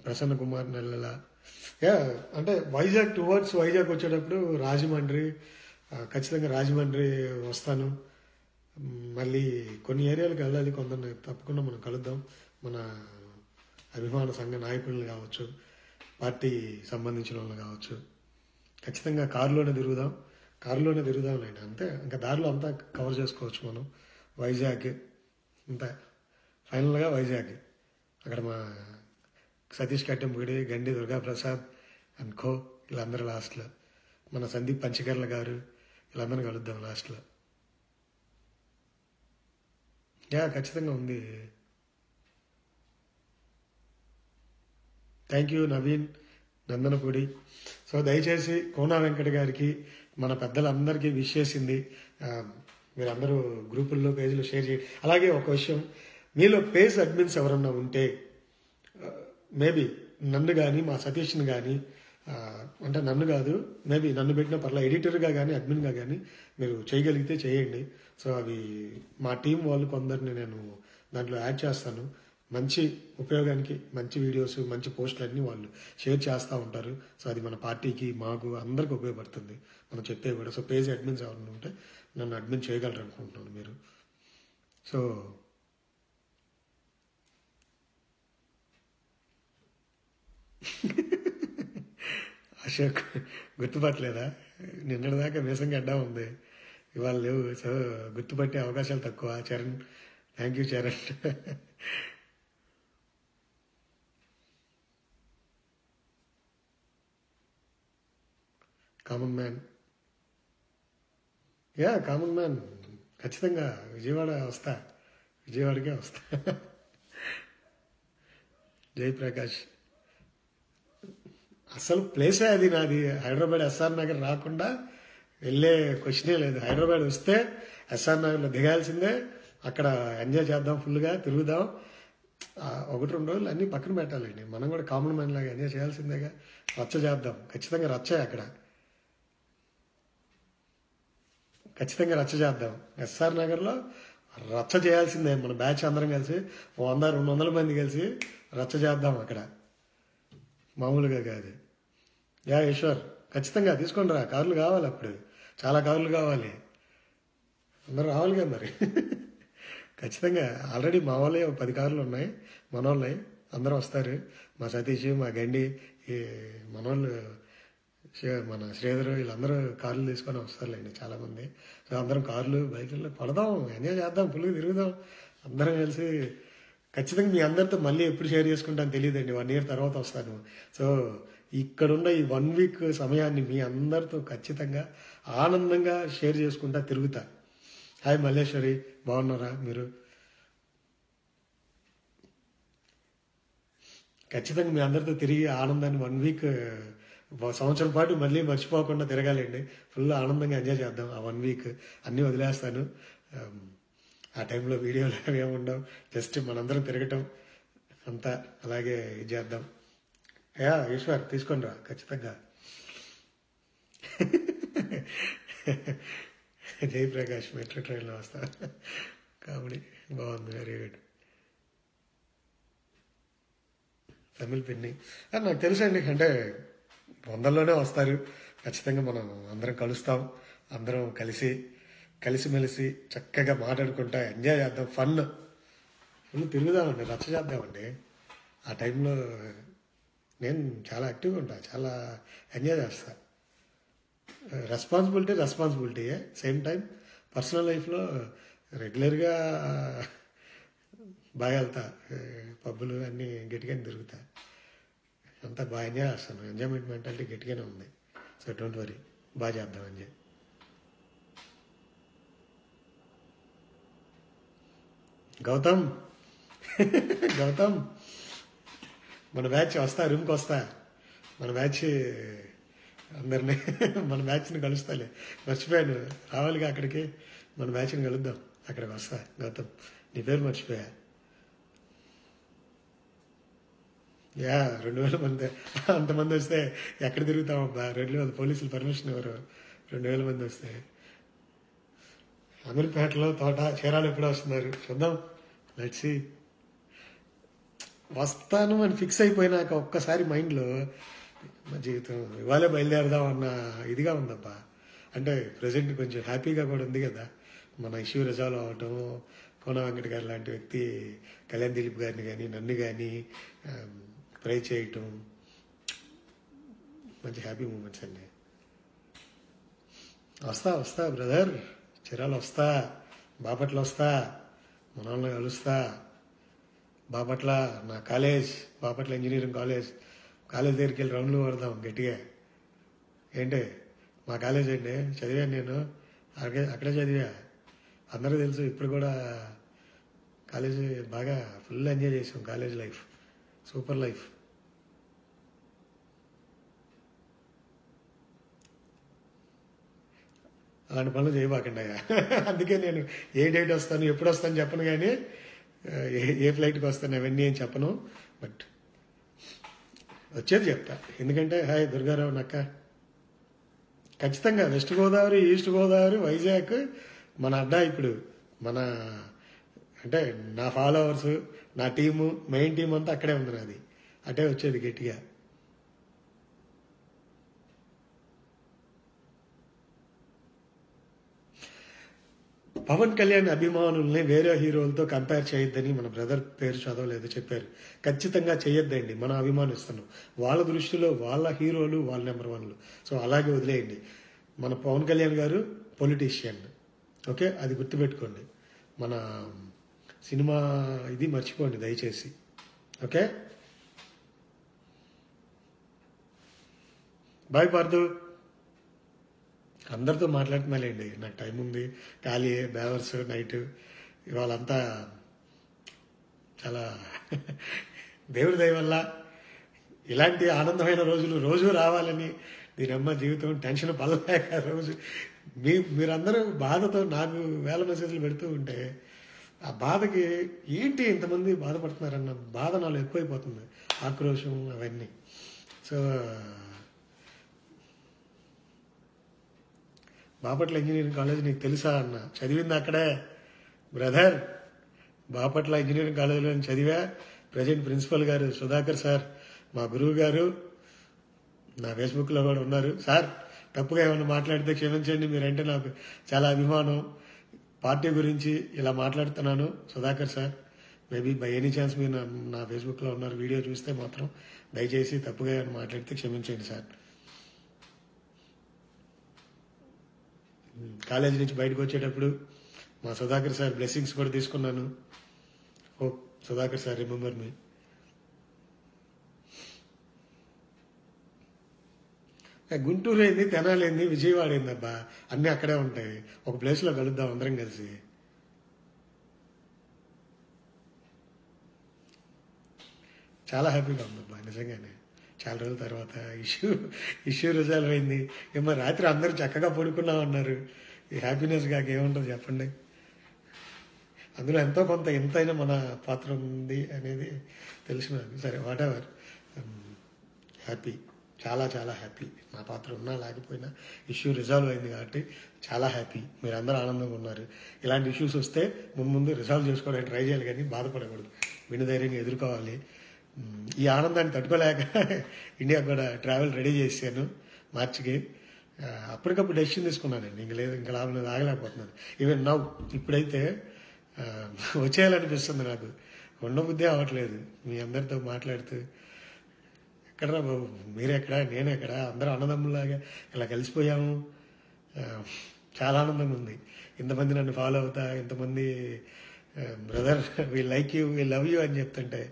ప్రసన్న కుమార్ నెల్లల. యా అంటే వైజాగ్ టువర్డ్స్ వైజాగ్ వచ్చేటప్పుడు రాజమండ్రి, ఖచ్చితంగా రాజమండ్రి వస్తాను. మళ్ళీ కొన్ని ఏరియాలకు వెళ్ళాలి. కొందరిని తప్పకుండా మనం కలుద్దాం. మన అభిమాన సంఘ నాయకులను కావచ్చు, పార్టీ సంబంధించిన వాళ్ళు కావచ్చు. ఖచ్చితంగా కారులోనే తిరుగుదాంలేండి. అంతే, ఇంకా దారిలో అంతా కవర్ చేసుకోవచ్చు మనం. వైజాగ్ అంతా ఫైనల్గా వైజాగ్. అక్కడ మా సతీష్ కట్టెంపుడి, గండి దుర్గాప్రసాద్ అండ్ ఖో వీళ్ళందరూ లాస్ట్లో. మన సందీప్ పంచకర్ల గారు వీళ్ళందరినీ కలుద్దాం లాస్ట్లో. యా ఖచ్చితంగా ఉంది. Thank you Naveen Nandanapudi. So దయచేసి కోనా వెంకట గారికి, మన పెద్దలందరికీ విష్ చేసింది మీరందరూ గ్రూపుల్లో పేజీలో షేర్ చేయండి. అలాగే ఒక విషయం, మీలో పేజ్ అడ్మిన్స్ ఎవరన్నా ఉంటే మేబీ నన్ను కానీ మా సతీష్ని కానీ, అంటే నన్ను కాదు, మేబీ నన్ను పెట్టిన పర్లా ఎడిటర్గా కానీ అడ్మిన్గా కానీ మీరు చేయగలిగితే చేయండి. సో అవి మా టీం వాళ్ళు కొందరిని నేను దాంట్లో యాడ్ చేస్తాను. మంచి ఉపయోగానికి మంచి వీడియోస్, మంచి పోస్టులు అన్నీ వాళ్ళు షేర్ చేస్తూ ఉంటారు. సో అది మన పార్టీకి, మాకు అందరికి ఉపయోగపడుతుంది మనం చెప్పే కూడా. సో పేజ్ అడ్మిన్స్ ఎవరైనా ఉంటే నన్ను అడ్మిన్ చేయగలరు అనుకుంటున్నాను మీరు. సో అశోక్ గుర్తుపట్టలేదా? నిన్నటిదాకా మీసం గడ్డ ఉంది, ఇవాళ లేవు. సో గుర్తుపట్టే అవకాశాలు తక్కువ. Charan thank you Charan. Common man. Yeah common man ఖచ్చితంగా విజయవాడకే వస్తా. జయప్రకాష్ అసలు ప్లేసే అది నాది. హైదరాబాద్ ఎస్ఆర్ నగర్ రాకుండా వెళ్ళే క్వశ్చనే లేదు. హైదరాబాద్ వస్తే ఎస్ఆర్ నగర్లో దిగాల్సిందే. అక్కడ ఎంజాయ్ చేద్దాం, ఫుల్గా తిరుగుదాం. 1-2 రోజులు అన్నీ పక్కన పెట్టాలండి. మనం కూడా కామన్ మ్యాన్ లాగా ఎంజాయ్ చేయాల్సిందేగా. రచ్చ చేద్దాం, ఖచ్చితంగా రచ్చే అక్కడ. ఖచ్చితంగా రచ్చ చేద్దాం. ఎస్ఆర్ నగర్లో రచ్చ చేయాల్సిందే. మన బ్యాచ్ అందరం కలిసి 100-200 మంది కలిసి రచ్చ చేద్దాం అక్కడ, మామూలుగా కాదు. యా ఈశ్వర్ ఖచ్చితంగా తీసుకోండి రా. కార్లు కావాలి, అప్పుడు చాలా కార్లు కావాలి. అందరూ రావాలిగా మరి. ఖచ్చితంగా ఆల్రెడీ మా వాళ్ళే 10 కార్లు ఉన్నాయి, మనోళ్ళే. అందరూ వస్తారు. మా సతీష్, మా గండి, ఈ మనోళ్ళు మన శ్రీధర్ వీళ్ళందరూ కార్లు తీసుకొని వస్తారులేండి చాలామంది. సో అందరం కార్లు బైకుల్లో పడదాం, ఎంజాయ్ చేద్దాం, ఫుల్గా తిరుగుదాం అందరం కలిసి. ఖచ్చితంగా మీ అందరితో మళ్ళీ ఎప్పుడు షేర్ చేసుకుంటాను తెలియదండి, 1 year తర్వాత వస్తాను. సో ఇక్కడున్న ఈ 1 week సమయాన్ని మీ అందరితో ఖచ్చితంగా ఆనందంగా షేర్ చేసుకుంటా తిరుగుతా. హాయ్ మల్లేశ్వరి, బాగున్నారా మీరు? ఖచ్చితంగా మీ అందరితో తిరిగి ఆనందాన్ని 1 week సంవత్సరం పాటు మళ్ళీ మర్చిపోకుండా తిరగాలండి. ఫుల్ ఆనందంగా ఎంజాయ్ చేద్దాం ఆ 1 week. అన్నీ వదిలేస్తాను. ఆ టైంలో వీడియోలు అవి ఏమి ఉండవు, జస్ట్ మనందరం తిరగటం అంతా అలాగే ఇది చేద్దాం. ఈశ్వర్ తీసుకొని రా ఖచ్చితంగా. జయప్రకాష్ మెట్రో ట్రైన్లో వస్తా. కామెడీ బాగుంది, వెరీ గుడ్. తమిళ పిన్ని నాకు తెలుసండి, అంటే 100లోనే వస్తారు. ఖచ్చితంగా మనం అందరం కలుస్తాం, అందరం కలిసిమెలిసి చక్కగా మాట్లాడుకుంటా ఎంజాయ్ చేద్దాం, ఫుల్ తిరుగుదామండి, రచ్చ చేద్దామండి. ఆ టైంలో నేను చాలా యాక్టివ్గా ఉంటా, చాలా ఎంజాయ్ చేస్తా. రెస్పాన్సిబిలిటీయే సేమ్ టైం. పర్సనల్ లైఫ్లో రెగ్యులర్గా బాగా వెళ్తా, పబ్బులు అన్నీ గట్టిగానే తిరుగుతా, అంతా బాగా ఎంజాయ్ చేస్తాను. ఎంజాయ్మెంట్ మెంటాలిటీ గట్టిగానే ఉంది. సో డోంట్ వరీ, బాగా చేద్దాం ఎంజాయ్. గౌతమ్ మన బ్యాచ్ వస్తా, రూమ్కి వస్తా. మన బ్యాచ్ అందరినీ మన బ్యాచ్ని కలుస్తాలే, మర్చిపోయాను రావాలిగా అక్కడికి. మన బ్యాచ్ని కలుద్దాం, అక్కడికి వస్తా. గౌతమ్, నీ పేరు మర్చిపోయా. 2000 మంది, అంతమంది వస్తే ఎక్కడ తిరుగుతామబ్బా? 2000 పోలీసులు పర్మిషన్ ఎవరు? 2000 మంది వస్తే. అమీర్పేటలో తోట చీరాలు ఎప్పుడో వస్తున్నారు, చూద్దాం. లెట్స్ వస్తాను అని ఫిక్స్ అయిపోయినాక ఒక్కసారి మైండ్లో మా జీవితం ఇవాళే బయలుదేరదాం అన్న ఇదిగా ఉందబ్బా. అంటే ప్రజెంట్ కొంచెం హ్యాపీగా కూడా ఉంది కదా, మన ఇష్యూ రిజాల్వ్ అవటం. కోన వెంకట గారు లాంటి వ్యక్తి కళ్యాణ్ దిలీప్ గారిని కానీ నన్ను కానీ ప్రే చేయటం మంచి హ్యాపీ మూమెంట్స్ అండి. వస్తా బ్రదర్, చీరాలు వస్తా, బాపట్ల వస్తా, మన వాళ్ళని కలుస్తా. బాపట్ల నా కాలేజ్, బాపట్ల ఇంజనీరింగ్ కాలేజ్ దగ్గరికి వెళ్ళి రౌండ్లు పడదాం గట్టిగా. ఏంటి మా కాలేజ్ అండి, చదివాను నేను, అక్కడే చదివా, అందరూ తెలుసు. ఇప్పుడు కూడా కాలేజీ బాగా ఫుల్ ఎంజాయ్ చేసాం, కాలేజ్ లైఫ్ సూపర్ లైఫ్. అలాంటి పనులు చేయబాకండి అయ్యా. అందుకే నేను ఏ డేట్ వస్తాను, ఎప్పుడు వస్తాను చెప్పను, కానీ ఏ ఫ్లైట్కి వస్తాను అవన్నీ ఏం చెప్పను. బట్ వచ్చేది చెప్తా, ఎందుకంటే హాయ్ దుర్గారావు నక్క. ఖచ్చితంగా వెస్ట్ గోదావరి, ఈస్ట్ గోదావరి, వైజాగ్ మన అడ్డా. ఇప్పుడు మన అంటే నా ఫాలోవర్స్, నా టీము, మెయిన్ టీం అంతా అక్కడే ఉంది నాది. అటే వచ్చేది గట్టిగా. పవన్ కళ్యాణ్ అభిమానుల్ని వేరే హీరోలతో కంపేర్ చేయొద్దని మన బ్రదర్ పేరు చదవలేదు చెప్పారు. ఖచ్చితంగా చేయొద్దండి, మనం అభిమానిస్తున్నాం. వాళ్ళ దృష్టిలో వాళ్ళ హీరోలు వాళ్ళ నెంబర్ 1లు. సో అలాగే వదిలేయండి. మన పవన్ కళ్యాణ్ గారు పొలిటీషియన్, ఓకే, అది గుర్తుపెట్టుకోండి. మన సినిమా ఇది మర్చిపోండి దయచేసి, ఓకే. బాయ్ పార్దు. అందరితో మాట్లాడుతున్నాలేండి, నాకు టైం ఉంది, ఖాళీ బేవర్స్ నైట్. ఇవాళంతా చాలా దేవుడి దయ వల్ల ఇలాంటి ఆనందమైన రోజులు రోజు రావాలని, దీనమ్మ జీవితం టెన్షన్ పడలేక రోజు మీరందరూ బాధతో నాకు వేల మెసేజ్లు పెడుతూ ఉంటే ఆ బాధకి ఏంటి ఇంతమంది బాధపడుతున్నారన్న బాధ నాలో ఎక్కువైపోతుంది, ఆక్రోషం అవన్నీ. సో బాపట్ల ఇంజనీరింగ్ కాలేజ్ నీకు తెలుసా అన్న, చదివింది అక్కడే బ్రదర్. బాపట్ల ఇంజనీరింగ్ కాలేజీలో చదివా. ప్రజెంట్ ప్రిన్సిపల్ గారు సుధాకర్ సార్, మా గురువు గారు, నా ఫేస్బుక్లో కూడా ఉన్నారు. సార్ తప్పుగా ఏమైనా మాట్లాడితే క్షమించండి, మీరంటే నాకు చాలా అభిమానం. పార్టీ గురించి ఇలా మాట్లాడుతున్నాను Sudhakar sir. Maybe by any chance మీరు నా ఫేస్బుక్లో ఉన్నారు, వీడియో చూస్తే మాత్రం దయచేసి తప్పుగా ఏమైనా మాట్లాడితే క్షమించండి సార్. కాలేజీ నుంచి బయటకు వచ్చేటప్పుడు మా సుధాకర్ సార్ బ్లెస్సింగ్స్ కూడా తీసుకున్నాను. Hope Sudhakar sir remember me. Guntur ఏంది, తెనాలి ఏంది, విజయవాడ ఏంది అబ్బా, అన్నీ అక్కడే ఉంటాయి. ఒక ప్లేస్లో కలుద్దాం అందరం కలిసి. చాలా హ్యాపీగా ఉందబ్బా నిజంగానే. చాలా రోజుల తర్వాత ఇష్యూ రిజాల్వ్ అయింది. ఏమో రాత్రి అందరూ చక్కగా పడుకున్నాం అన్నారు. ఈ హ్యాపీనెస్ కాక ఏముంటుంది చెప్పండి. అందులో ఎంతో కొంత ఎంతైనా మన పాత్ర ఉంది అనేది తెలిసిన. సరే వాట్ ఎవర్, హ్యాపీ, చాలా చాలా హ్యాపీ. నా పాత్ర ఉన్నా లేకపోయినా ఇష్యూ రిజాల్వ్ అయింది కాబట్టి చాలా హ్యాపీ. మీరు అందరూ ఆనందంగా ఉన్నారు. ఇలాంటి ఇష్యూస్ వస్తే ముందు రిజాల్వ్ చేసుకోవడానికి ట్రై చేయాలి, కానీ బాధపడకూడదు. విని ధైర్యంగా ఎదుర్కోవాలి. ఈ ఆనందాన్ని తట్టుకోలేక ఇండియా కూడా ట్రావెల్ రెడీ చేశాను మార్చికి. అప్పటికప్పుడు డెసిషన్ తీసుకున్నానండి. ఇంకా లాభం లేదు, ఆగలేకపోతున్నాను. ఈవెన్ నౌ ఇప్పుడైతే వచ్చేయాలనిపిస్తుంది నాకు. ఉండబుద్ధి అవ్వట్లేదు మీ అందరితో మాట్లాడుతూ. ఎక్కడరా బాబు, మీరెక్కడా, నేనెక్కడా, అందరూ అన్నదమ్ములాగా ఇలా కలిసిపోయాము. చాలా ఆనందంగా ఉంది. ఇంతమంది నన్ను ఫాలో అవుతా, ఇంతమంది brother we like you, we love you అని చెప్తుంటే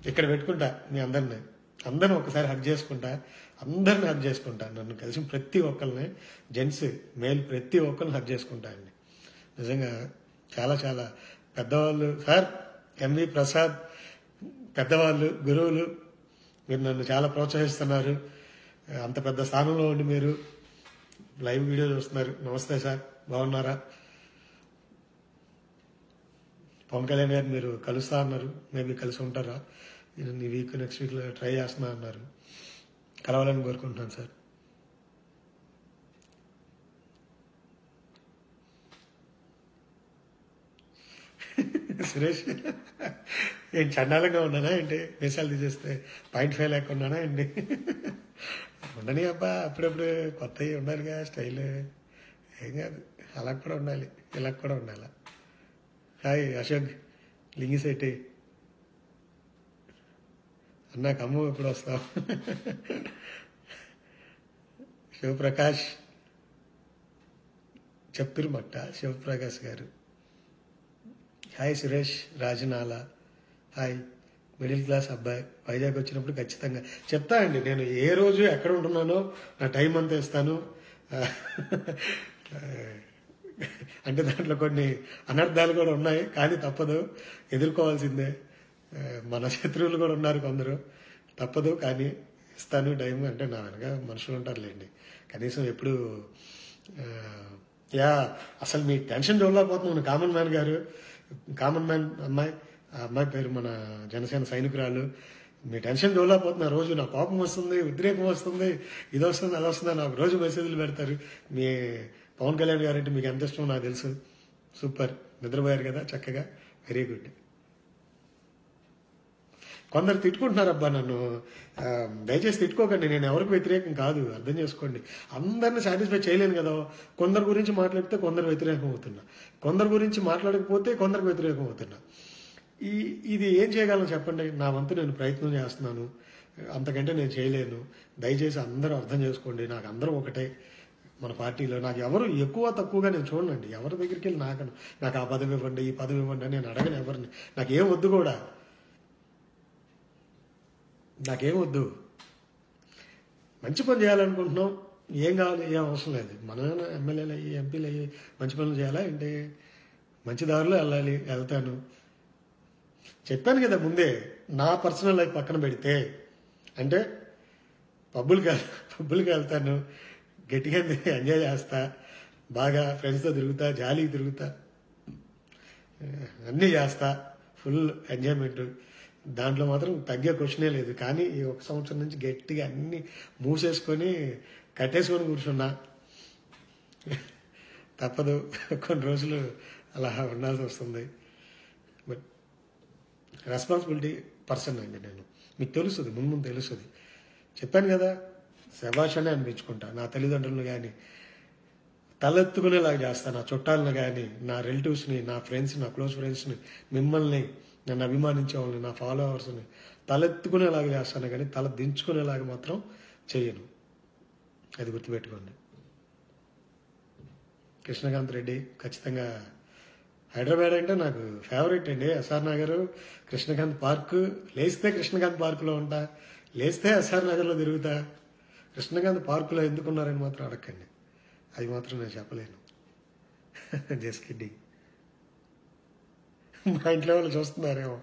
ఇక్కడ పెట్టుకుంటా మీ అందరిని ఒకసారి హక్ చేసుకుంటా, అందరిని హక్ చేసుకుంటా. నన్ను కలిసిన ప్రతి ఒక్కరిని, జెంట్స్ మేల్ ప్రతి ఒక్కరిని హక్ చేసుకుంటా అండి. నిజంగా చాలా చాలా పెద్దవాళ్ళు సార్, ఎంవి ప్రసాద్, పెద్దవాళ్ళు, గురువులు, మీరు నన్ను చాలా ప్రోత్సహిస్తున్నారు. అంత పెద్ద స్థానంలో ఉండి మీరు లైవ్ వీడియో చూస్తున్నారు. నమస్తే సార్, బాగున్నారా? పవన్ కళ్యాణ్ గారు మీరు కలుస్తా అన్నారు, మేబీ కలిసి ఉంటారా? నేను ఈ వీక్ నెక్స్ట్ వీక్లో ట్రై చేస్తున్నా అన్నారు. కలవాలని కోరుకుంటున్నాను సార్. సురేష్ ఏం చండాలంగా ఉన్నానా ఏంటి? మీసాలు తీసేస్తే 0.5 లేక ఉన్నానా ఏంటి? ఉండని అబ్బా, అప్పుడప్పుడు కొత్తవి ఉండాలిగా స్టైల్. ఏం కాదు, అలా కూడా ఉండాలి, ఇలా కూడా ఉండాలి. హాయ్ అశోక్ లింగిశెట్టి అన్నా, ఖమ్మం ఎప్పుడు వస్తావు? శివప్రకాష్ చెప్పిరుమట్ట శివప్రకాష్ గారు. Hi Suresh Rajanala, hi. Middle class అబ్బాయి, వైజాగ్ వచ్చినప్పుడు ఖచ్చితంగా చెప్తా అండి. నేను ఏ రోజు ఎక్కడ ఉంటున్నానో నా టైం అంతా ఇస్తాను. అంటే దాంట్లో కొన్ని అనర్థాలు కూడా ఉన్నాయి, కానీ తప్పదు, ఎదుర్కోవాల్సిందే. మన శత్రువులు కూడా ఉన్నారు కొందరు, తప్పదు, కానీ ఇస్తాను టైం. అంటే నా వెనక మనుషులు ఉంటారులేండి. కనీసం ఎప్పుడు అసలు మీ టెన్షన్ చూడలేకపోతున్నాను. కామన్ మ్యాన్ గారు, కామన్ మ్యాన్ అమ్మాయి, ఆ అమ్మాయి పేరు మన జనసేన సైనికురాలు. మీ టెన్షన్ చూడలేకపోతున్నా. రోజు నా కోపం వస్తుంది, ఉద్రేకం వస్తుంది, ఇది వస్తుంది, అది వస్తుంది. నాకు రోజు మెసేజ్లు పెడతారు. మీ పవన్ కళ్యాణ్ గారు అంటే మీకు ఎంత ఇష్టం నాకు తెలుసు. సూపర్, నిద్రపోయారు కదా చక్కగా, వెరీ గుడ్. కొందరు తిట్టుకుంటున్నారు అబ్బా నన్ను. దయచేసి తిట్టుకోకండి, నేను ఎవరికి వ్యతిరేకం కాదు, అర్థం చేసుకోండి. అందరిని సాటిస్ఫై చేయలేను కదా. కొందరు గురించి మాట్లాడితే కొందరు వ్యతిరేకం అవుతున్నా, కొందరు గురించి మాట్లాడకపోతే కొందరికి వ్యతిరేకం అవుతున్నా. ఇది ఏం చేయగలను చెప్పండి? నా వంతు నేను ప్రయత్నం చేస్తున్నాను, అంతకంటే నేను చేయలేను. దయచేసి అందరూ అర్థం చేసుకోండి. నాకు అందరూ ఒకటే. మన పార్టీలో నాకు ఎవరు ఎక్కువ తక్కువగా నేను చూడండి. ఎవరి దగ్గరికి వెళ్ళి నాకు ఆ పదవి ఇవ్వండి, ఈ పదవి ఇవ్వండి అని నేను అడగను ఎవరిని. నాకేం వద్దు కూడా, నాకేం వద్దు. మంచి పని చేయాలనుకుంటున్నాం, ఏం కావాలి, ఏం అవసరం లేదు. మన ఎమ్మెల్యేలు అయ్యి, ఎంపీలు అయ్యి మంచి పనులు చేయాలా ఏంటి? మంచి దారిలో వెళ్తాను. చెప్పాను కదా ముందే, నా పర్సనల్ లైఫ్ పక్కన పెడితే. అంటే పబ్బులకి వెళ్తాను, గట్టిగా ఎంజాయ్ చేస్తా, బాగా ఫ్రెండ్స్తో తిరుగుతా, జాలీకి తిరుగుతా, అన్నీ చేస్తా, ఫుల్ ఎంజాయ్మెంట్. దాంట్లో మాత్రం తగ్గే క్వశ్చనే లేదు. కానీ ఈ 1 సంవత్సరం నుంచి గట్టిగా అన్ని మూసేసుకొని కట్టేసుకొని కూర్చున్నా. తప్పదు, కొన్ని రోజులు అలా ఉండాల్సి వస్తుంది. బట్ రెస్పాన్సిబిలిటీ పర్సన్ అండి నేను. మీకు తెలుస్తుంది, ముందు తెలుస్తుంది. చెప్పాను కదా, శభాష్ అనే అనిపించుకుంటా. నా తల్లిదండ్రులను కానీ తలెత్తుకునేలాగా చేస్తా, నా చుట్టాలను కానీ, నా రిలేటివ్స్ని, నా ఫ్రెండ్స్ని, నా క్లోజ్ ఫ్రెండ్స్ని, మిమ్మల్ని, నన్ను అభిమానించే వాళ్ళని, నా ఫాలోవర్స్ని తలెత్తుకునేలాగా చేస్తాను, కానీ తల దించుకునేలాగా మాత్రం చేయను. అది గుర్తుపెట్టుకోండి. కృష్ణకాంత్ రెడ్డి ఖచ్చితంగా హైదరాబాద్ అంటే నాకు ఫేవరెట్ అండి. SR Nagar, Krishnakanth park. లేస్తే కృష్ణకాంత్ పార్కులో ఉంటా, లేస్తే ఎస్ఆర్ నగర్లో తిరుగుతా. కృష్ణకాంత్ పార్కులో ఎందుకున్నారని మాత్రం అడగండి, అది మాత్రం నేను చెప్పలేను. Just kidding. మా ఇంట్లో వాళ్ళు చూస్తున్నారేమో,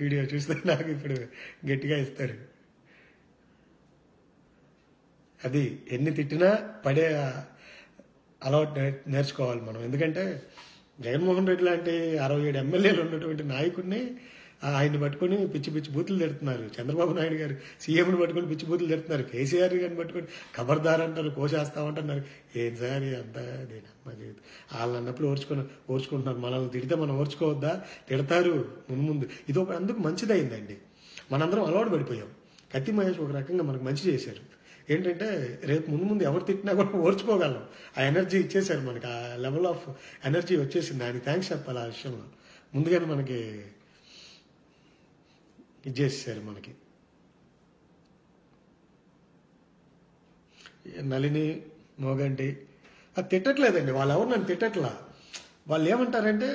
వీడియో చూస్తే నాకు ఇప్పుడు గట్టిగా ఇస్తారు. అది ఎన్ని తిట్టినా పడే అలవాటు నేర్చుకోవాలి మనం. ఎందుకంటే జగన్మోహన్ రెడ్డి లాంటి 67 ఎమ్మెల్యేలు ఉన్నటువంటి నాయకుడిని ఆయన్ని పట్టుకొని పిచ్చి పిచ్చి బూతులు తిడుతున్నారు. చంద్రబాబు నాయుడు గారు సీఎంని పట్టుకొని పిచ్చి బూతులు తిడుతున్నారు. కేసీఆర్ గారిని పట్టుకొని ఖబర్దార్ అంటారు, కోసేస్తామంటున్నారు. ఏం సార్ అంతా మా జీవితం. వాళ్ళని అన్నప్పుడు ఓర్చుకుంటున్నారు. మనల్ని తిడితే మనం ఓర్చుకోవద్దా? తిడతారు ముందు. ఇది ఒక అందుకు మంచిదైందండి. మనందరం అలవాటు పడిపోయాం. కత్తి మహేష్ ఒక రకంగా మనకు మంచి చేశారు. ఏంటంటే రేపు ముందు ఎవరు తిట్టినా కూడా ఓర్చుకోగలం. ఆ ఎనర్జీ ఇచ్చేశారు మనకి. ఆ లెవెల్ ఆఫ్ ఎనర్జీ వచ్చేసింది. ఆయనకి థ్యాంక్స్ చెప్పాలి. ఆ విషయంలో ముందుగానే మనకి ఇచ్చేసారు. మనకి నళిని, మోగంటి అది తిట్టట్లేదండి. వాళ్ళు ఎవరు నన్ను తిట్టట్లా. వాళ్ళు ఏమంటారంటే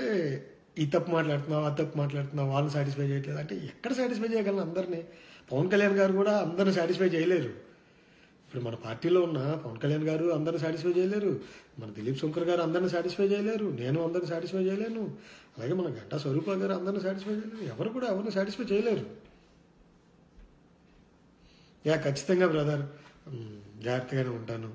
ఈ తప్పు మాట్లాడుతున్నావు, ఆ తప్పు మాట్లాడుతున్నావు, వాళ్ళని సాటిస్ఫై చేయట్లేదు అంటే ఎక్కడ సాటిస్ఫై చేయగలను అందరినీ? పవన్ కళ్యాణ్ గారు కూడా అందరిని సాటిస్ఫై చేయలేరు. ఇప్పుడు మన పార్టీలో ఉన్న పవన్ కళ్యాణ్ గారు అందరిని సాటిస్ఫై చేయలేరు. మన దిలీప్ శంకర్ గారు అందరిని సాటిస్ఫై చేయలేరు. నేను అందరిని సాటిస్ఫై చేయలేను. అలాగే మన గంటా స్వరూప గారు అందరిని సాటిస్ఫై చేయలేరు. ఎవరు కూడా ఎవరిని సాటిస్ఫై చేయలేరు. ఖచ్చితంగా బ్రదర్, జాగ్రత్తగానే ఉంటాను.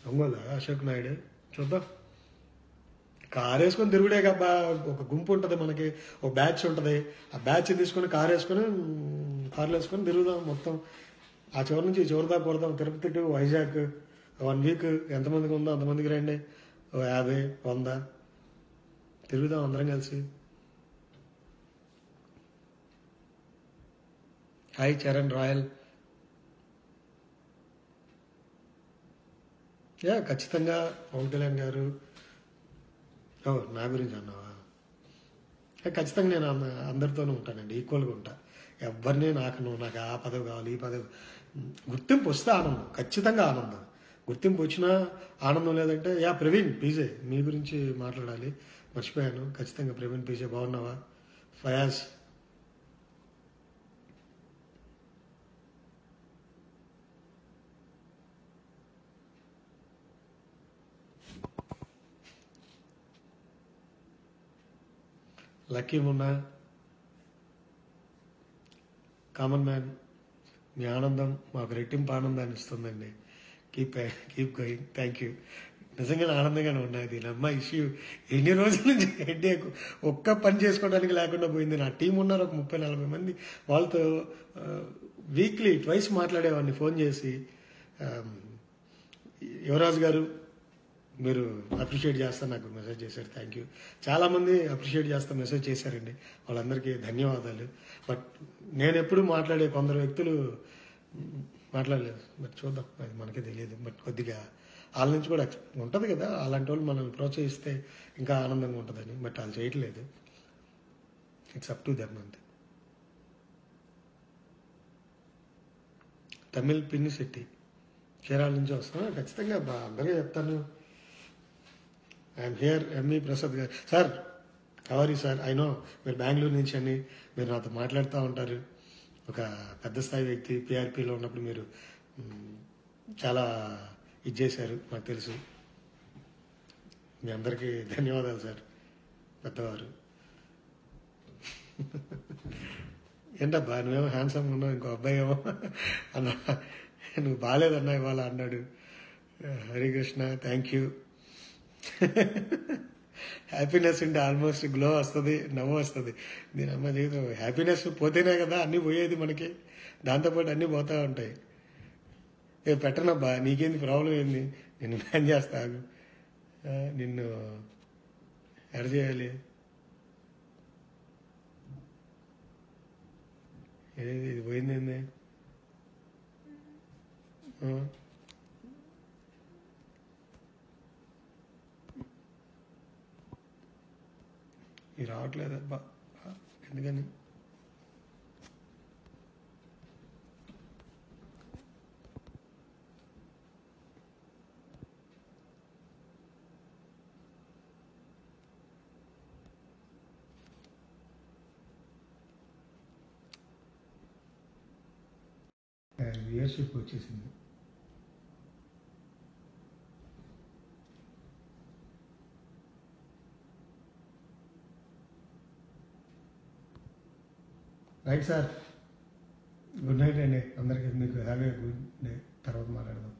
ఒంగోలు అశోక్ నాయుడు చూద్దాం. కారు వేసుకొని తిరుగుడే కబ్బా. ఒక గుంపు ఉంటుంది మనకి, ఒక బ్యాచ్ ఉంటుంది. ఆ బ్యాచ్ తీసుకొని కార్లు వేసుకొని తిరుగుదాం మొత్తం. ఆ చివరి నుంచి ఈ చివరి దాకా కొడదాం. తిరుపతి టు వైజాగ్ 1 వీక్ ఎంతమందికి ఉందో అంతమందికి రండి. 50, 100 తిరుగుదాం అందరం కలిసి. Hi Charan royal. ఖచ్చితంగా పవన్ కళ్యాణ్ గారు. నా గురించి అన్నావా? ఖచ్చితంగా నేను అందరితోనూ ఉంటానండి, ఈక్వల్గా ఉంటా. ఎవరిని నాకు ఆ పదవి కావాలి, ఈ పదవి. గుర్తింపు వస్తే ఆనందం, ఖచ్చితంగా ఆనందం. గుర్తింపు వచ్చినా ఆనందం లేదంటే ప్రవీణ్ పీజే మీ గురించి మాట్లాడాలి, మర్చిపోయాను. ఖచ్చితంగా ప్రవీణ్ పీజే బాగున్నావా? Fayaz Lucky Munna, common man, మీ ఆనందం మాకు రెట్టింపు ఆనందాన్ని ఇస్తుందండి. Keep going. Thank you. నిజంగానే ఆనందంగానే ఉన్నాయి. దీని అమ్మ ఇష్యూ ఎన్ని రోజుల నుంచి హెడ్ఏక్, ఒక్క పని చేసుకోవడానికి లేకుండా పోయింది. నా టీం ఉన్నారు ఒక 30-40 మంది. వాళ్ళతో వీక్లీ ట్వైస్ మాట్లాడేవాడిని ఫోన్ చేసి. యువరాజు గారు మీరు అప్రిషియేట్ చేస్తా నాకు మెసేజ్ చేశారు. Thank you. చాలామంది అప్రిషియేట్ చేస్తా మెసేజ్ చేశారండి. వాళ్ళందరికీ ధన్యవాదాలు. బట్ నేను ఎప్పుడు మాట్లాడే కొందరు వ్యక్తులు మాట్లాడలేదు. బట్ చూద్దాం, అది మనకే తెలియదు. బట్ కొద్దిగా వాళ్ళ నుంచి కూడా ఉంటుంది కదా, అలాంటి వాళ్ళు మనల్ని ప్రోత్సహిస్తే ఇంకా ఆనందంగా ఉంటుందని. బట్ వాళ్ళు చేయట్లేదు. ఇట్స్ అప్ టు దెమ్ అంతే. తమిళ్ పిన్ని శెట్టి చీరాల నుంచి వస్తాను. ఖచ్చితంగా అందరికీ చెప్తాను. I'm here. ఎంఈ ప్రసాద్ గారు. Sir how are you sir? I know మీరు బెంగళూరు నుంచి అని మీరు నాతో మాట్లాడుతూ ఉంటారు. ఒక పెద్ద స్థాయి వ్యక్తి. పిఆర్పీలో ఉన్నప్పుడు మీరు చాలా ఇది చేశారు, నాకు తెలుసు. మీ అందరికీ ధన్యవాదాలు సార్, పెద్దవారు. ఏంటబ్బా నువ్వేమో హ్యాండ్సమ్గా ఉన్నావు, ఇంకో అబ్బాయి ఏమో అన్నా నువ్వు బాగాలేదన్నా ఇవాళ అన్నాడు. Harikrishna thank you. హ్యాపీనెస్ ఉంటే ఆల్మోస్ట్ గ్లో వస్తుంది, నవ్వు వస్తుంది. దీని అమ్మ జీవితం. హ్యాపీనెస్ పోతేనే కదా అన్నీ పోయేది మనకి. దాంతోపాటు అన్నీ పోతూ ఉంటాయి. పెట్టనబ్బా, నీకేంది ప్రాబ్లం ఏంది? నిన్ను బ్యాన్ చేస్తాను. నిన్ను ఎడ చేయాలి? ఏది ఇది పోయింది ఏంది? ఇది రావట్లేదబ్బా, ఎందుకని? వ్యూయర్షిప్ వచ్చేసింది. రైట్ సార్, గుడ్ నైట్ అండి అందరికీ. మీకు హ్యావ్ ఏ గుడ్ డే. తర్వాత మాట్లాడదాం.